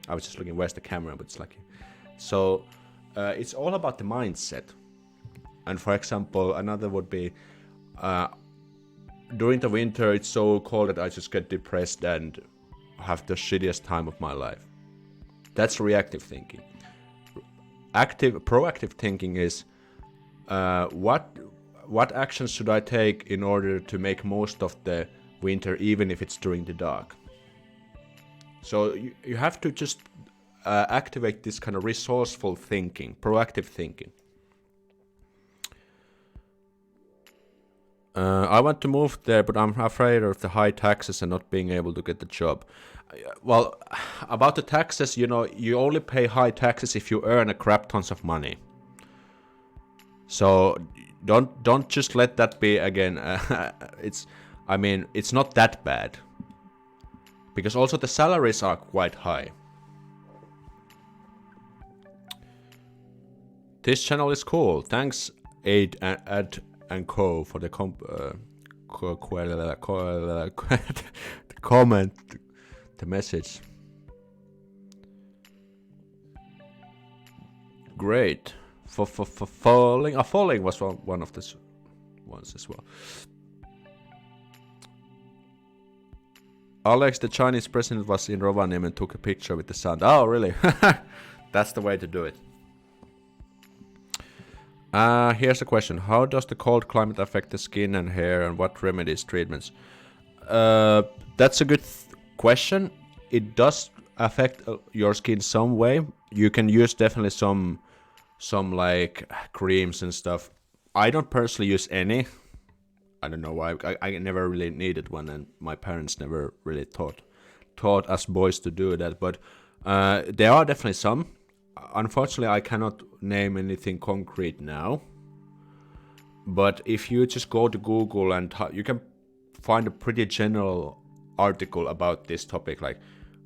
I was just looking, where's the camera, but it's like, so it's all about the mindset. And for example, another would be, during the winter it's so cold that I just get depressed and have the shittiest time of my life. That's reactive thinking. Proactive thinking is, what actions should I take in order to make most of the winter, even if it's during the dark? So you have to just activate this kind of resourceful thinking, proactive thinking. I want to move there, but I'm afraid of the high taxes and not being able to get the job. Well, about the taxes, you know, you only pay high taxes if you earn a crap tons of money. So don't just let that be again. It's not that bad, because also the salaries are quite high. This channel is cool. Thanks, Ad and Co for the comment, the message. Great. For falling. Falling was one of the ones as well. Alex, the Chinese president, was in Rovaniemi and took a picture with the sun. Oh, really? That's the way to do it. Here's a question. How does the cold climate affect the skin and hair, and what remedies, treatments? That's a good question. It does affect your skin some way. You can use definitely some like creams and stuff. I don't personally use any. I don't know why. I never really needed one, and my parents never really taught us boys to do that. But there are definitely some. Unfortunately, I cannot name anything concrete now. But if you just go to Google and you can find a pretty general article about this topic, like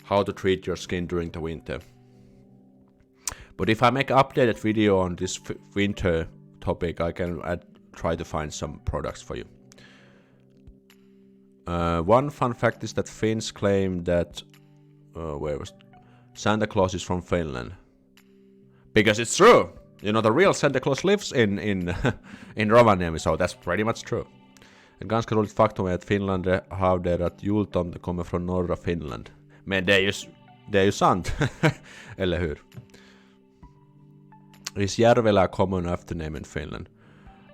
how to treat your skin during the winter. But if I make an updated video on this winter topic, I can try to find some products for you. One fun fact is that Finns claim that Santa Claus is from Finland. Because it's true! You know, the real Santa Claus lives in Rovaniemi, so that's pretty much true. Ett ganska roligt faktum är att Finland hävdar att jultomten kommer från norra Finland. Men det är ju sant, eller hur? Is Järvelä a common aftername in Finland?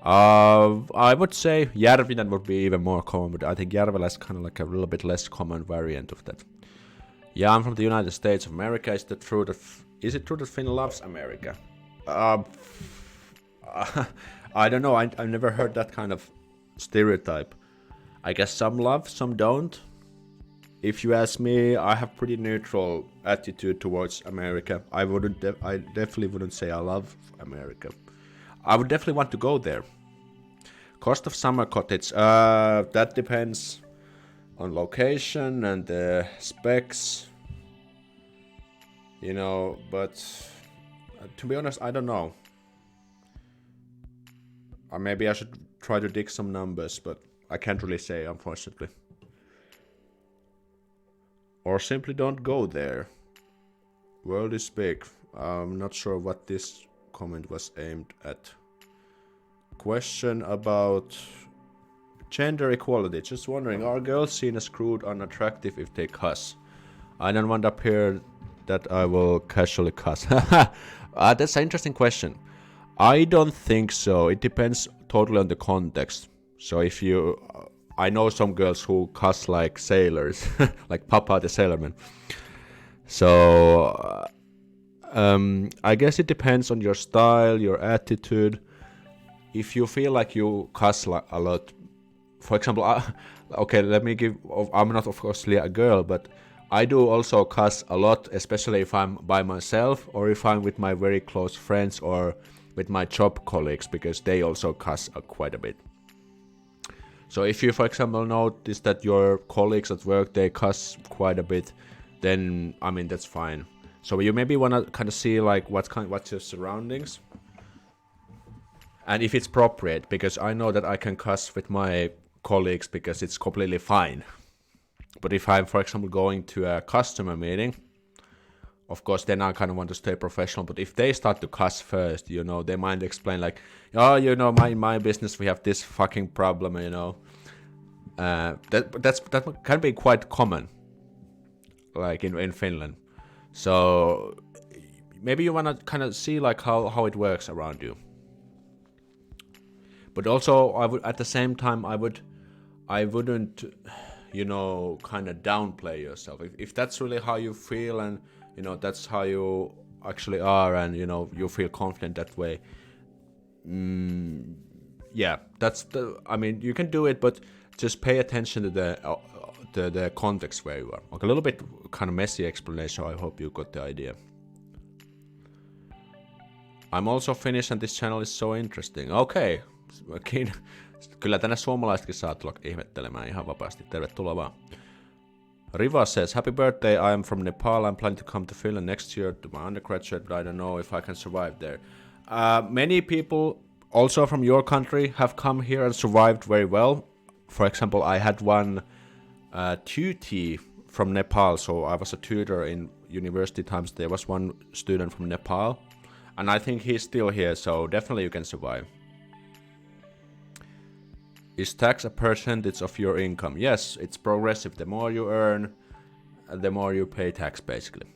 I would say Järvinen would be even more common, but I think Järvelä is kind of like a little bit less common variant of that. Yeah, I'm from the United States of America. Is it true that Finland loves America? I don't know. I've never heard that kind of stereotype. I guess some love, some don't. If you ask me, I have pretty neutral attitude towards America. I definitely wouldn't say I love America. I would definitely want to go there. Cost of summer cottage. That depends on location and the specs. You know, but to be honest, I don't know. Or maybe I should try to dig some numbers, but I can't really say, unfortunately. Or simply don't go there. World is big. I'm not sure what this comment was aimed at. Question about gender equality. Just wondering, are girls seen as crude, unattractive if they cuss? I don't want to appear that I will casually cuss. That's an interesting question. I don't think so. It depends totally on the context. So if you... I know some girls who cuss like sailors, like Papa the Sailorman. So I guess it depends on your style, your attitude. If you feel like you cuss a lot, for example, okay, let me give... I'm not, of course, a girl, but I do also cuss a lot, especially if I'm by myself or if I'm with my very close friends or with my job colleagues, because they also cuss quite a bit. So if you, for example, notice that your colleagues at work, they cuss quite a bit, then, I mean, that's fine. So you maybe want to kind of see like what's your surroundings. And if it's appropriate, because I know that I can cuss with my colleagues because it's completely fine. But if I'm, for example, going to a customer meeting, of course, then I kind of want to stay professional. But if they start to cuss first, they might explain like, oh, in my business we have this fucking problem, that can be quite common, like in Finland. So maybe you want to kind of see like how it works around you. But also, at the same time, I wouldn't, kind of downplay yourself. If that's really how you feel, and that's how you actually are, and you feel confident that way. Yeah, I mean, you can do it, but just pay attention to the context where you are. Like a little bit kind of messy explanation. I hope you got the idea. I'm also Finnish and this channel is so interesting. Okay. Kyllä tänne suomalaisetkin saa tulla ihmettelemään ihan vapaasti. Tervetuloa vaan. Riva says, happy birthday, I am from Nepal. I'm planning to come to Finland next year to my undergraduate, but I don't know if I can survive there. Many people also from your country have come here and survived very well. For example, I had one tutee from Nepal, so I was a tutor in university times. There was one student from Nepal, and I think he's still here, so definitely you can survive. Is tax a percentage of your income? Yes, it's progressive. The more you earn, the more you pay tax, basically.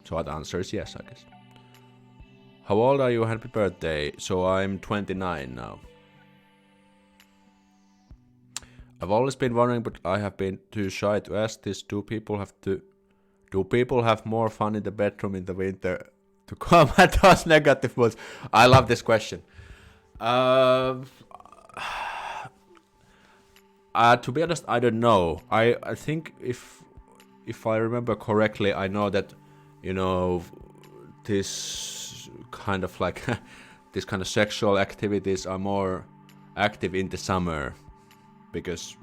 So the answer is yes, I guess. How old are you? Happy birthday. So I'm 29 now. I've always been wondering, but I have been too shy to ask this. Do people have more fun in the bedroom in the winter to combat those negative moods? I love this question. To be honest, I don't know. I think if I remember correctly, I know that this kind of like this kind of sexual activities are more active in the summer because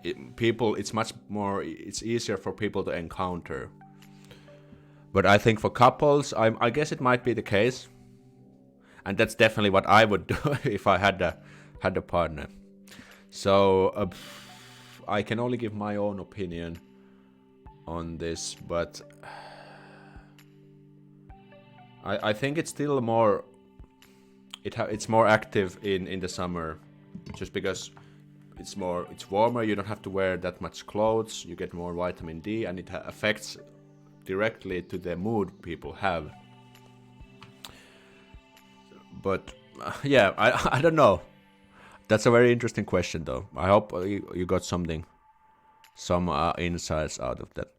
it's easier for people to encounter. But I think for couples, I guess it might be the case, and that's definitely what I would do if I had a partner. So I can only give my own opinion on this, but I think it's still more. It's more active in the summer, just because it's warmer. You don't have to wear that much clothes. You get more vitamin D, and it affects directly to the mood people have. But yeah, I don't know. That's a very interesting question, though. I hope you got some insights out of that.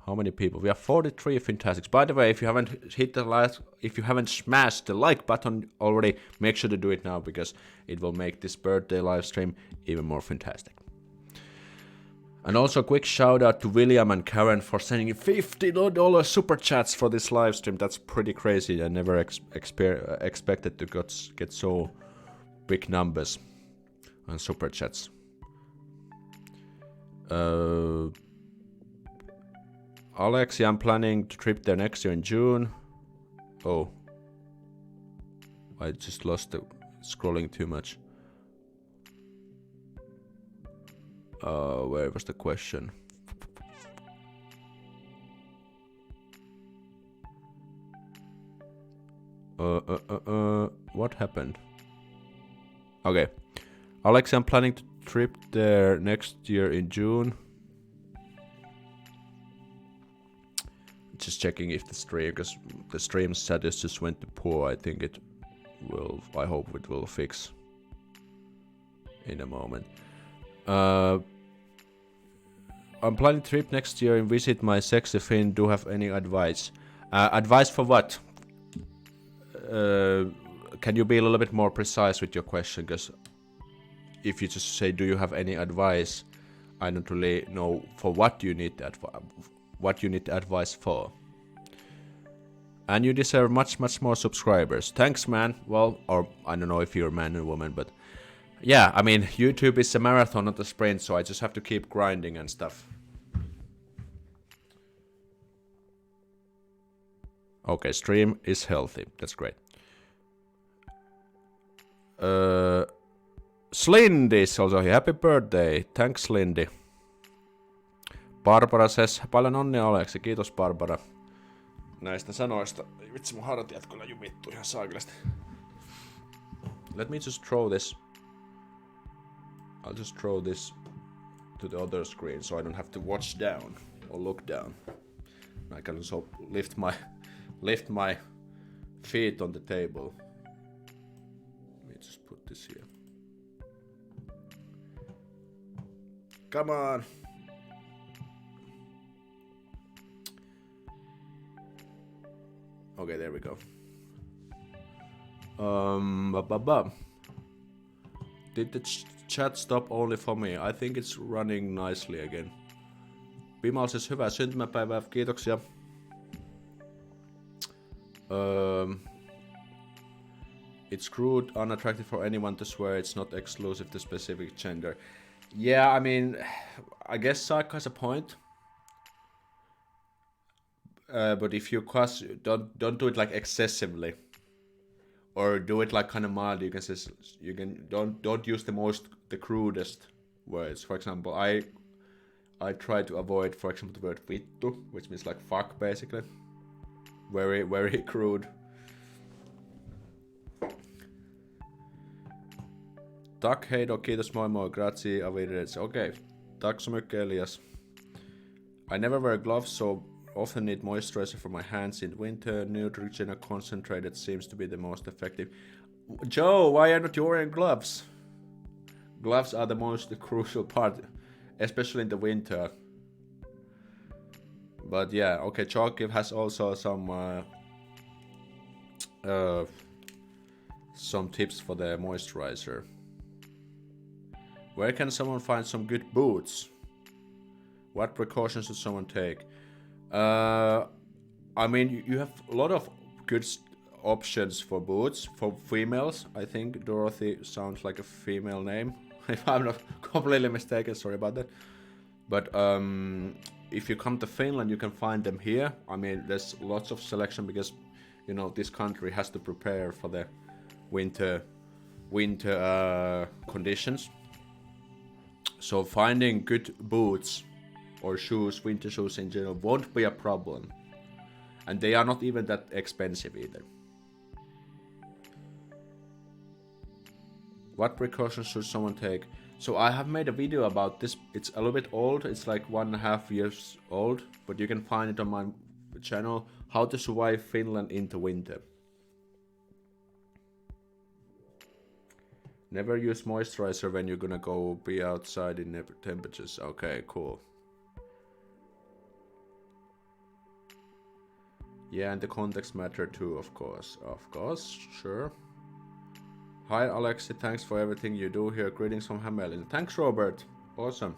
How many people? We have 43 fantastics. By the way, if you haven't smashed the like button already, make sure to do it now because it will make this birthday live stream even more fantastic. And also, quick shout out to William and Karen for sending $50 super chats for this live stream. That's pretty crazy. I never expected to get so big numbers on super chats. Alexi, I'm planning to trip there next year in June. Oh, I just lost the scrolling too much. Where was the question? What happened? Okay. Alex, I'm planning to trip there next year in June. Just checking if because the stream status just went to poor. I hope it will fix in a moment. I'm planning a trip next year and visit my sexy Finn. Do you have any advice? Advice for what? Can you be a little bit more precise with your question? Because if you just say, do you have any advice, I don't really know for what you need advice for. And you deserve much more subscribers. Thanks, man. Well, or I don't know if you're a man or woman, but Yeah, I mean, YouTube is a marathon, not a sprint, so I just have to keep grinding and stuff. Okay, stream is healthy. That's great. Slindy is also here. Happy birthday. Thanks, Slindy. Barbara says, paljon onnea Aleksi. Kiitos, Barbara. Näistä sanoista. Vitsi, mun hartiat kyllä jumittu ihan saakelasta. Let me just throw this. I'll just throw this to the other screen so I don't have to watch down or look down. I can also lift my feet on the table. Let me just put this here. Come on. Okay, there we go. Did the chat stop only for me? I think it's running nicely again. Bimal says, hyvää syntymäpäivää, kiitoksia. It's crude, unattractive for anyone to swear. It's not exclusive to specific gender. Yeah, I mean, I guess Saika has a point. But if you cuss, don't do it like excessively, or do it like kind of mild. You can don't use the crudest words. For example, I try to avoid, for example, the word vittu, which means like fuck, basically. Very, very crude. Tack, heido, kiitos, moi moi, grazie, avirets. Okay, tack så mycket, Elias. I never wear gloves, so often need moisturizer for my hands in winter. Neutrogena concentrated seems to be the most effective. Joe, why are not you wearing gloves? Gloves are the most crucial part, especially in the winter. But yeah, okay, Chalkiv has also some tips for the moisturizer. Where can someone find some good boots? What precautions should someone take? I mean, you have a lot of good options for boots for females. I think Dorothy sounds like a female name. If I'm not completely mistaken, sorry about that. But if you come to Finland, you can find them here. I mean, there's lots of selection because, you know, this country has to prepare for the winter conditions. So finding good boots or shoes, winter shoes in general, won't be a problem. And they are not even that expensive either. What precautions should someone take? So I have made a video about this. It's a little bit old. It's like 1.5 years old, but you can find it on my channel. How to survive Finland into winter. Never use moisturizer when you're gonna go be outside in temperatures. Okay, cool. Yeah, and the context matter too, of course. Of course, sure. Hi, Alexi. Thanks for everything you do here. Greetings from Hamelin. Thanks, Robert. Awesome.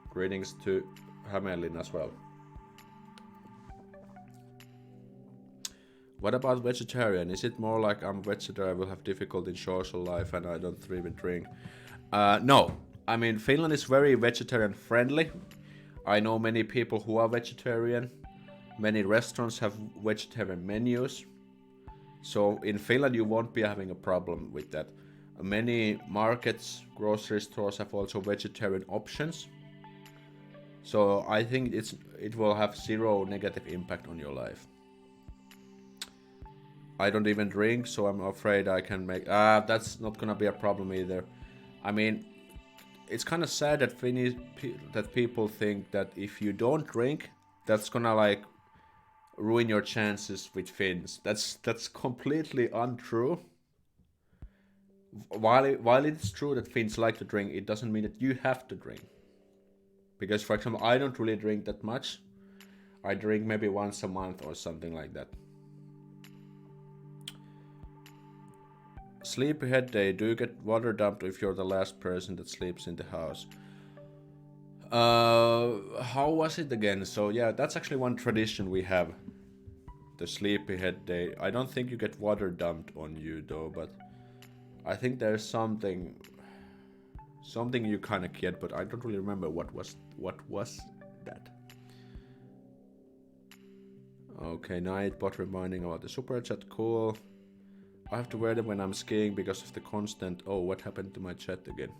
Greetings to Hamelin as well. What about vegetarian? Is it more like I'm vegetarian, I will have difficulty in social life and I don't even drink? No. I mean, Finland is very vegetarian friendly. I know many people who are vegetarian. Many restaurants have vegetarian menus. So in Finland you won't be having a problem with that. Many markets, grocery stores have also vegetarian options. So I think it will have zero negative impact on your life. I don't even drink, so I'm afraid I can make... that's not gonna be a problem either. I mean, it's kind of sad that people think that if you don't drink, that's gonna like ruin your chances with Finns. That's completely untrue. While it's true that Finns like to drink, it doesn't mean that you have to drink. Because, for example, I don't really drink that much. I drink maybe once a month or something like that. Sleepyhead day. Do you get water dumped if you're the last person that sleeps in the house? How was it again? So yeah, that's actually one tradition we have. The sleepyhead day. I don't think you get water dumped on you though, but I think there's something you kind of get, but I don't really remember what was that. Okay, Nightbot reminding about the super chat, cool. I have to wear them when I'm skiing because of the constant. Oh, what happened to my chat again?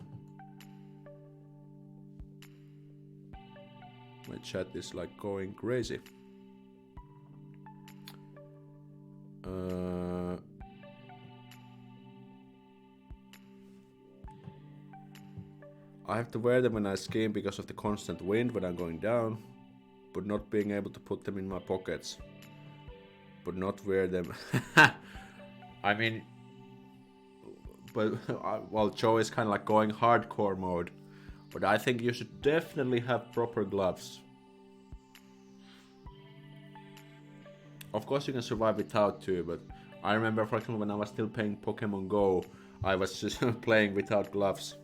My chat is like going crazy. I have to wear them when I ski because of the constant wind when I'm going down, but not being able to put them in my pockets. But not wear them. I mean, but well, Joe is kind of like going hardcore mode. But I think you should definitely have proper gloves. Of course, you can survive without too, but I remember, for example, when I was still playing Pokemon Go, I was just playing without gloves.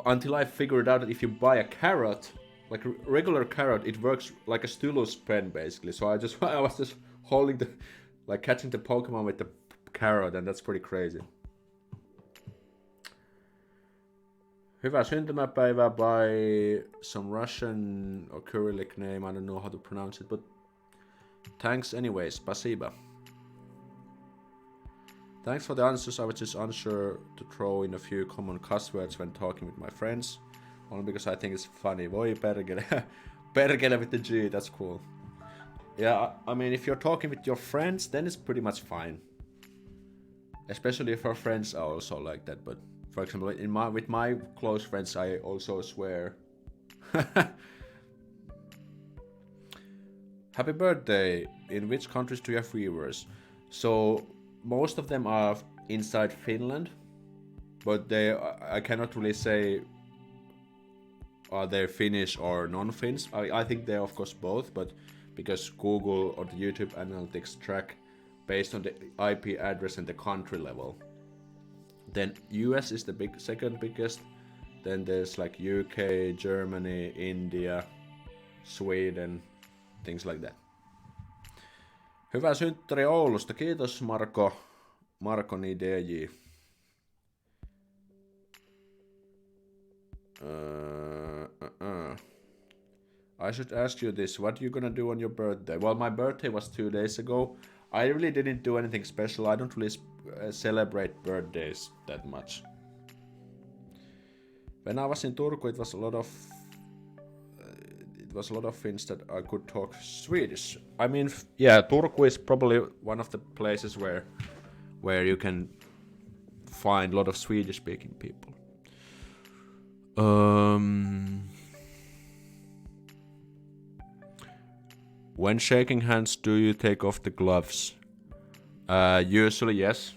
Until I figured out that if you buy a carrot, like a regular carrot, it works like a stylus pen basically. So I was just holding like catching the Pokemon with the carrot, and that's pretty crazy. Hyvää syntymäpäivää by some Russian or Cyrillic name, I don't know how to pronounce it, but thanks anyways, spasiba. Thanks for the answers, I was just unsure to throw in a few common cuss words when talking with my friends, only because I think it's funny. Voi perkele, perkele with the G, that's cool. Yeah, I mean, if you're talking with your friends, then it's pretty much fine. Especially if our friends are also like that, but for example, with my close friends, I also swear. Happy birthday! In which countries do you have viewers? So most of them are inside Finland, but I cannot really say are they Finnish or non-Finns. I think they're of course both, but because Google or the YouTube analytics track based on the IP address and the country level. Then US is the second biggest. Then there's like UK, Germany, India, Sweden, things like that. Hyvää synttäri Oulusta. Kiitos Markoni DJ. I should ask you this. What are you gonna do on your birthday? Well, my birthday was 2 days ago. I really didn't do anything special. I don't really celebrate birthdays that much. When I was in Turku, it was a lot of things that I could talk Swedish. I mean, yeah, Turku is probably one of the places where you can find a lot of Swedish-speaking people. When shaking hands, do you take off the gloves? Usually, yes.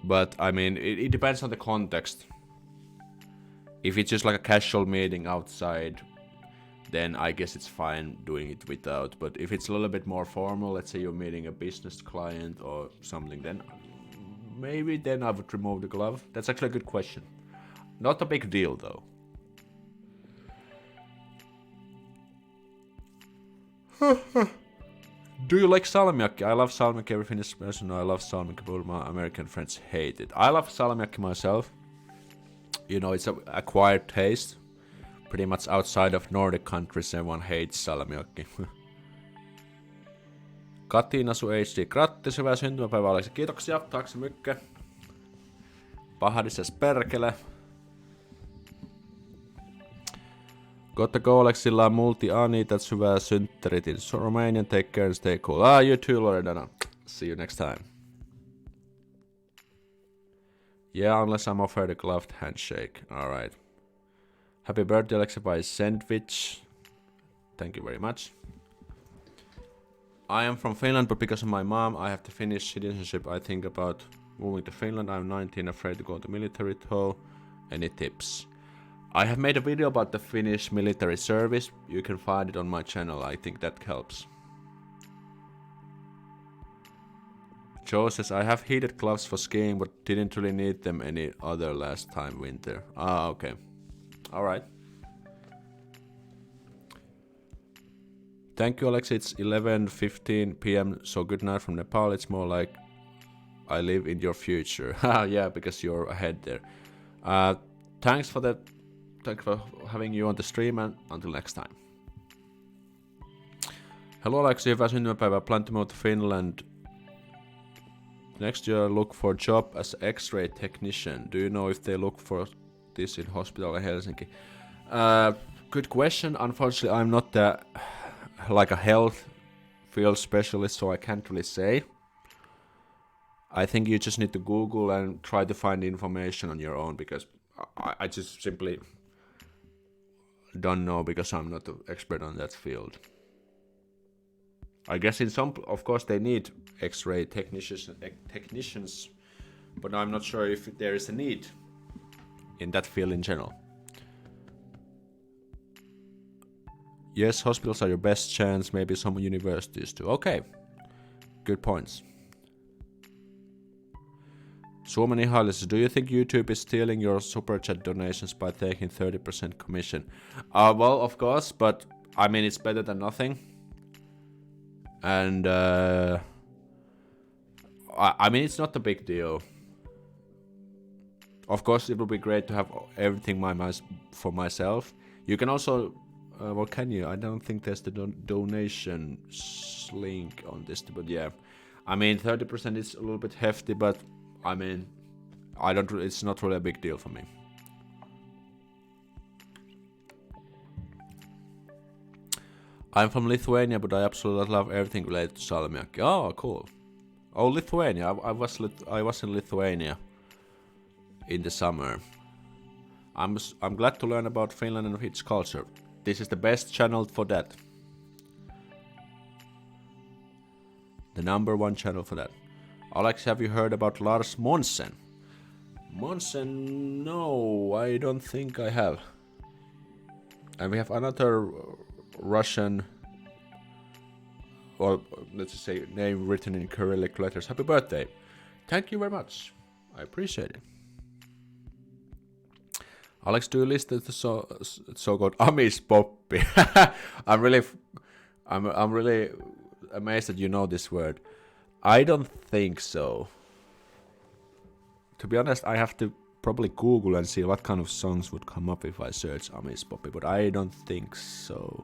But, I mean, it depends on the context. If it's just like a casual meeting outside, then I guess it's fine doing it without. But if it's a little bit more formal, let's say you're meeting a business client or something, then maybe then I would remove the glove. That's actually a good question. Not a big deal, though. Do you like salmiakki? I love salmiakki. Every Finnish person I love salmiakki, but my American friends hate it. I love salmiakki myself. You know, it's an acquired taste. Pretty much outside of Nordic countries, everyone hates salmiakki. Katinasu HD. Grattis, hyvää syntymäpäivää, Aleksi. Kiitoksia, tack så mycket. Pahadises perkele. Gotta go, Alexilla on multi-ani, that's hyvää synttärit in Romanian, take care and stay cool. You too, Loredana. See you next time. Yeah, unless I'm offered a gloved handshake. Alright. Happy birthday, Alexa, by Sandwich. Thank you very much. I am from Finland, but because of my mom, I have the Finnish citizenship. I think about moving to Finland. I'm 19, afraid to go to military though. Any tips? I have made a video about the Finnish military service. You can find it on my channel. I think that helps. Joe says, I have heated gloves for skiing, but didn't really need them any other last time winter. Okay. Alright. Thank you, Alex. It's 11:15 p.m. So good night from Nepal. It's more like I live in your future. Yeah, because you're ahead there. Thanks for having you on the stream, and until next time. Hello, Alex. Hyvää syntymäpäivää. Plan to move to Finland next year. Look for job as X-ray technician. Do you know if they look for this in hospital in Helsinki? Good question. Unfortunately, I'm not like a health field specialist, so I can't really say. I think you just need to Google and try to find information on your own, because I just simply don't know, because I'm not an expert on that field. I guess in some, of course, they need X-ray technicians, but I'm not sure if there is a need in that field in general. Yes, hospitals are your best chance, maybe some universities too. Okay, good points. Suomen ihailis, do you think YouTube is stealing your super chat donations by taking 30% commission? Well, of course, but I mean, it's better than nothing. And I mean, it's not a big deal. Of course, it would be great to have everything for myself. You can also, well, can you? I don't think there's the donation link on this, but yeah. I mean, 30% is a little bit hefty, but I mean, it's not really a big deal for me. I'm from Lithuania, but I absolutely love everything related to salmiakki. Oh, cool. Oh, Lithuania. I was in Lithuania in the summer. I'm glad to learn about Finland and its culture. This is the best channel for that. The #1 channel for that. Alex, have you heard about Lars Monsen? Monsen, no, I don't think I have. And we have another Russian, or let's just say name written in Cyrillic letters. Happy birthday. Thank you very much. I appreciate it. Alex, do you listen to the so-called Amis Poppi? I'm really amazed that you know this word. I don't think so. To be honest, I have to probably Google and see what kind of songs would come up if I search Amis Poppi, but I don't think so.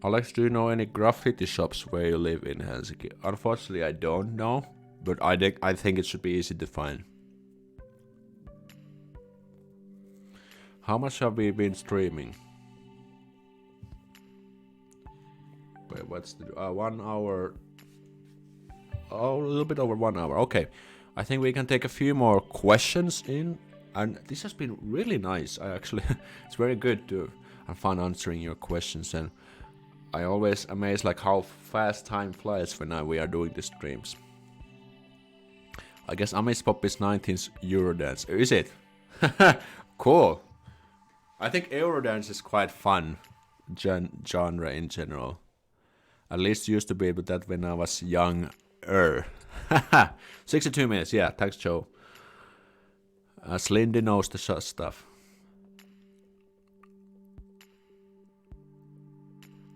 Alex, do you know any graffiti shops where you live in Helsinki? Unfortunately, I don't know, but I think it should be easy to find. How much have we been streaming? Wait, what's the 1 hour? Oh, a little bit over 1 hour. Okay, I think we can take a few more questions in, and this has been really nice. It's very good to have fun answering your questions, and I always amazed like how fast time flies when we are doing the streams. I guess Amis Pop is 19th Eurodance. Is it? Cool. I think Eurodance is quite fun genre in general. At least used to be able that when I was younger. 62 minutes, yeah, thanks Joe. Slindy knows the stuff.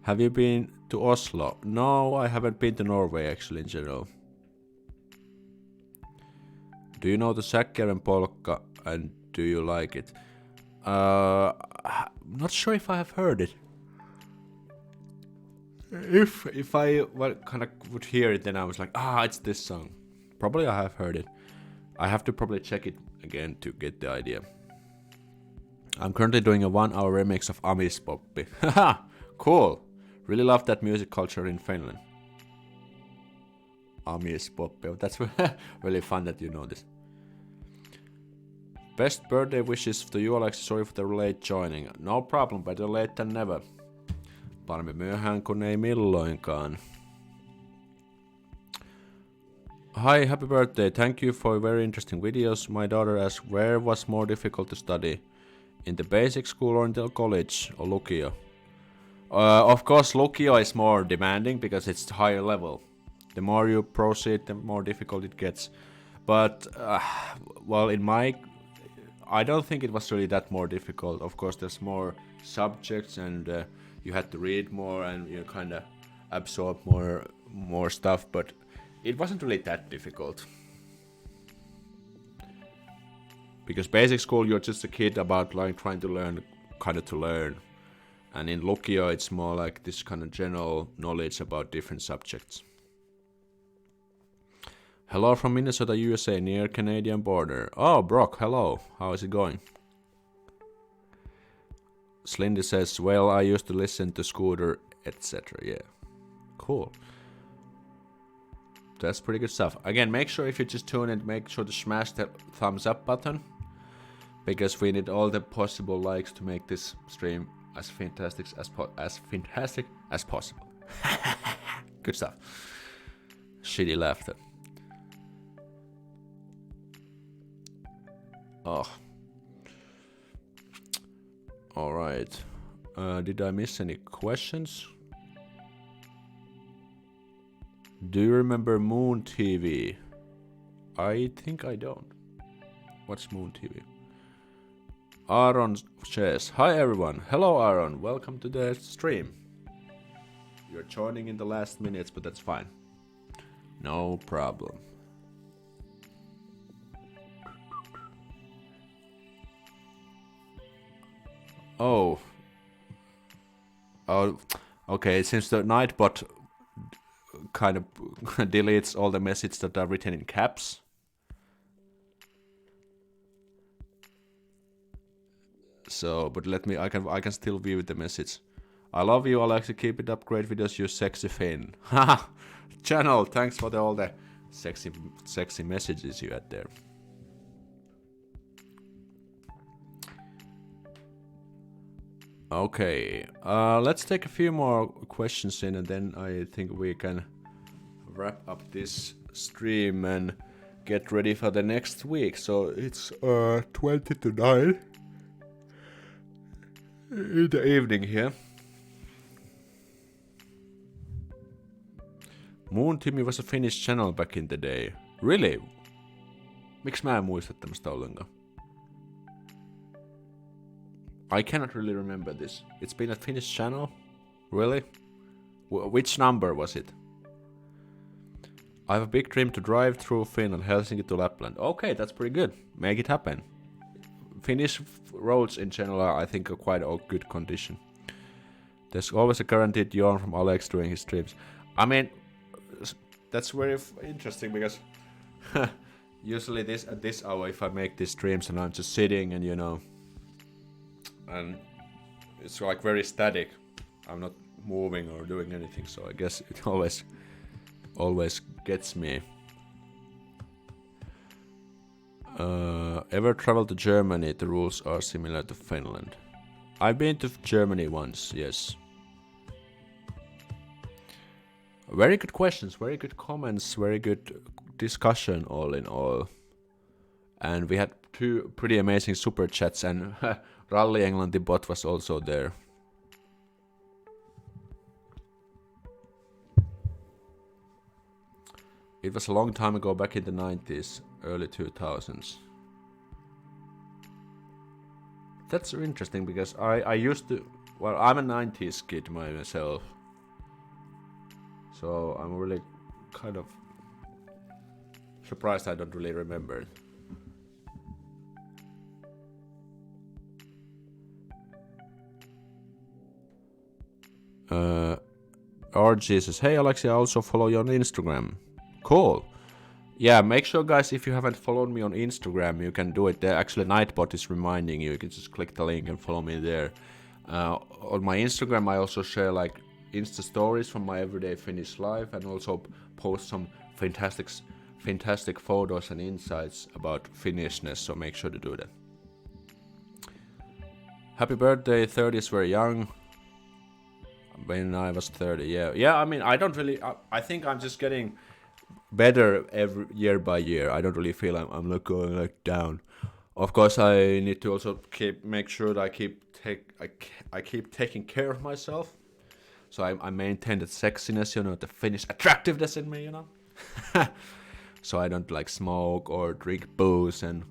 Have you been to Oslo? No, I haven't been to Norway actually in general. Do you know the Säkkijärven polka and do you like it? I'm not sure if I have heard it. If I kind of would hear it, then I was like, it's this song. Probably I have heard it. I have to probably check it again to get the idea. I'm currently doing a 1 hour remix of Amis Poppi. Haha, cool. Really love that music culture in Finland. Amis Poppi. That's really fun that you know this. Best birthday wishes to you, Alex. Sorry for the late joining. No problem, better late than never. Parempi myöhään kuin ei milloinkaan. Hi, happy birthday. Thank you for very interesting videos. My daughter asked where was more difficult to study? In the basic school or in the college or lukio? Of course, lukio is more demanding because it's higher level. The more you proceed, the more difficult it gets. But, well, I don't think it was really that more difficult. Of course, there's more subjects and you had to read more and you kind of absorb more stuff, but it wasn't really that difficult. Because basic school, you're just a kid about like trying to learn, to learn. And in Lukio, it's more like this kind of general knowledge about different subjects. Hello from Minnesota, USA, near Canadian border. Oh, Brock, hello. How is it going? Slindy says, well, I used to listen to Scooter, etc. Yeah, cool. That's pretty good stuff. Again, make sure if you just tune in, make sure to smash the thumbs up button. Because we need all the possible likes to make this stream as fantastic as possible. Good stuff. Shitty laughter. Oh. Alright. Did I miss any questions? Do you remember Moon TV? I think I don't. What's Moon TV? Aaron says, hi everyone. Hello Aaron, welcome to the stream. You're joining in the last minutes, but that's fine. No problem. Oh, okay, since the Nightbot kind of deletes all the messages that are written in caps. So, but I can still view the message. I love you, Alexi, keep it up, great videos, you sexy Finn. Haha, channel, thanks for all the sexy messages you had there. Okay, let's take a few more questions in and then I think we can wrap up this stream and get ready for the next week. So it's 20 to 9 in the evening here. Moon TV was a Finnish channel back in the day. Really? Miksi mä en muista tämmöstä ollenkaan? I cannot really remember this. It's been a Finnish channel? Really? Which number was it? I have a big dream to drive through Finland, Helsinki to Lapland. Okay, that's pretty good. Make it happen. Finnish roads in general are, I think, are quite a good condition. There's always a guaranteed yawn from Alex during his streams. I mean, that's very interesting because usually at this hour, if I make these streams and I'm just sitting and and it's like very static. I'm not moving or doing anything, so I guess it always gets me. Ever traveled to Germany? The rules are similar to Finland. I've been to Germany once, yes. Very good questions, very good comments, very good discussion all in all. And we had 2 pretty amazing super chats and Rally Englanti bot was also there. It was a long time ago, back in the 90s, early 2000s. That's interesting because I used to... Well, I'm a 90s kid myself. So I'm really kind of surprised I don't really remember it. RG says, hey Alexia, I also follow you on Instagram. Cool. Yeah, make sure guys, if you haven't followed me on Instagram, you can do it there. Actually, Nightbot is reminding you. You can just click the link and follow me there. On my Instagram, I also share like Insta stories from my everyday Finnish life and also post some fantastic photos and insights about Finnishness, so make sure to do that. Happy birthday, 30 is very young. When I was 30, yeah. I mean, I don't really. I think I'm just getting better every year by year. I don't really feel I'm not going like down. Of course, I need to also make sure that I keep taking care of myself. So I maintain that sexiness, you know, the Finnish attractiveness in me, you know. So I don't like smoke or drink booze, and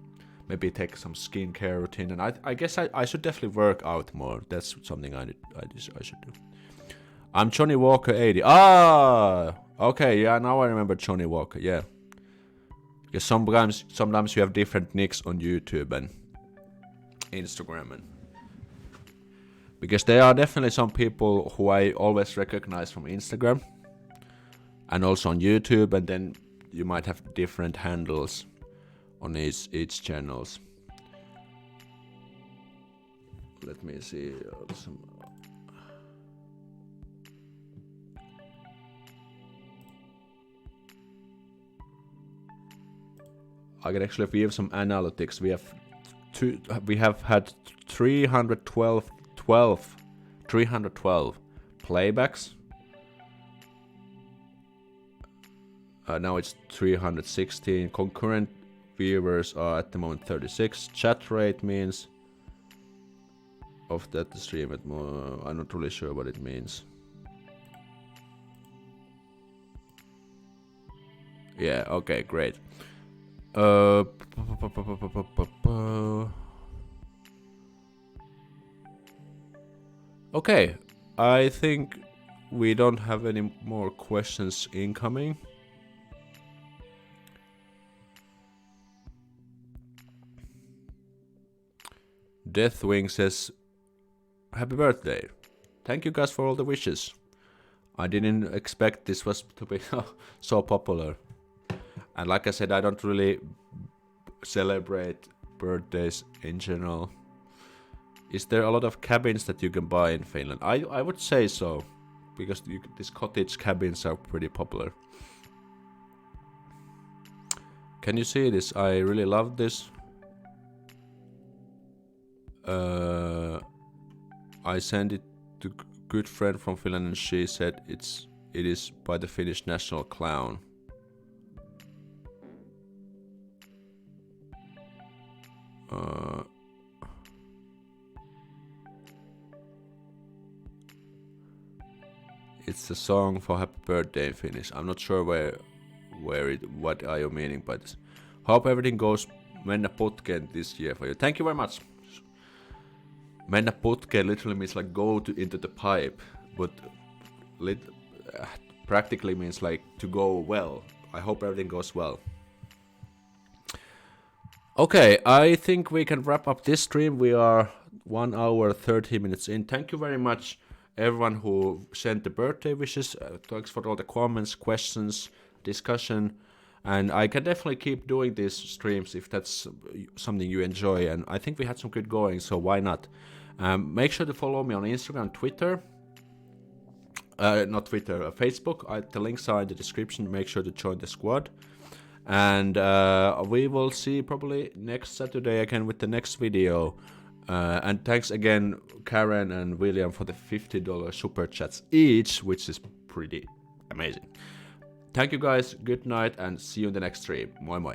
maybe take some skincare routine. And I guess I should definitely work out more. That's something I should do. I'm Johnny Walker 80. Ah, okay, yeah, now I remember Johnny Walker. Yeah, because sometimes you have different nicks on YouTube and Instagram, and because there are definitely some people who I always recognize from Instagram and also on YouTube, and then you might have different handles on each channels. Let me see some. I can actually view some analytics. We have had 312 playbacks. Now it's 316. Concurrent viewers are at the moment 36. Chat rate means of that stream at more. I'm not really sure what it means. Yeah, okay, great. Okay, I think we don't have any more questions incoming. Deathwing says, happy birthday. Thank you guys for all the wishes. I didn't expect this was to be so popular. And like I said, I don't really celebrate birthdays in general. Is there a lot of cabins that you can buy in Finland? I would say so, because these cottage cabins are pretty popular. Can you see this? I really love this. I sent it to a good friend from Finland, and she said it is by the Finnish national clown. It's a song for happy birthday in Finnish. I'm not sure what are you meaning by this. Hope everything goes mennä putkeen this year for you. Thank you very much. Mennä putkeen literally means like go into the pipe, but practically means like to go well. I hope everything goes well. Okay, I think we can wrap up this stream. We are 1 hour 30 minutes in. Thank you very much, everyone who sent the birthday wishes. Thanks for all the comments, questions, discussion. And I can definitely keep doing these streams if that's something you enjoy. And I think we had some good going, so why not? Make sure to follow me on Instagram and Twitter. Not Twitter, Facebook. The links are in the description. Make sure to join the squad. And we will see probably next Saturday again with the next video. And thanks again, Karen and William, for the $50 super chats each, which is pretty amazing. Thank you guys, good night, and see you in the next stream. Moi moi.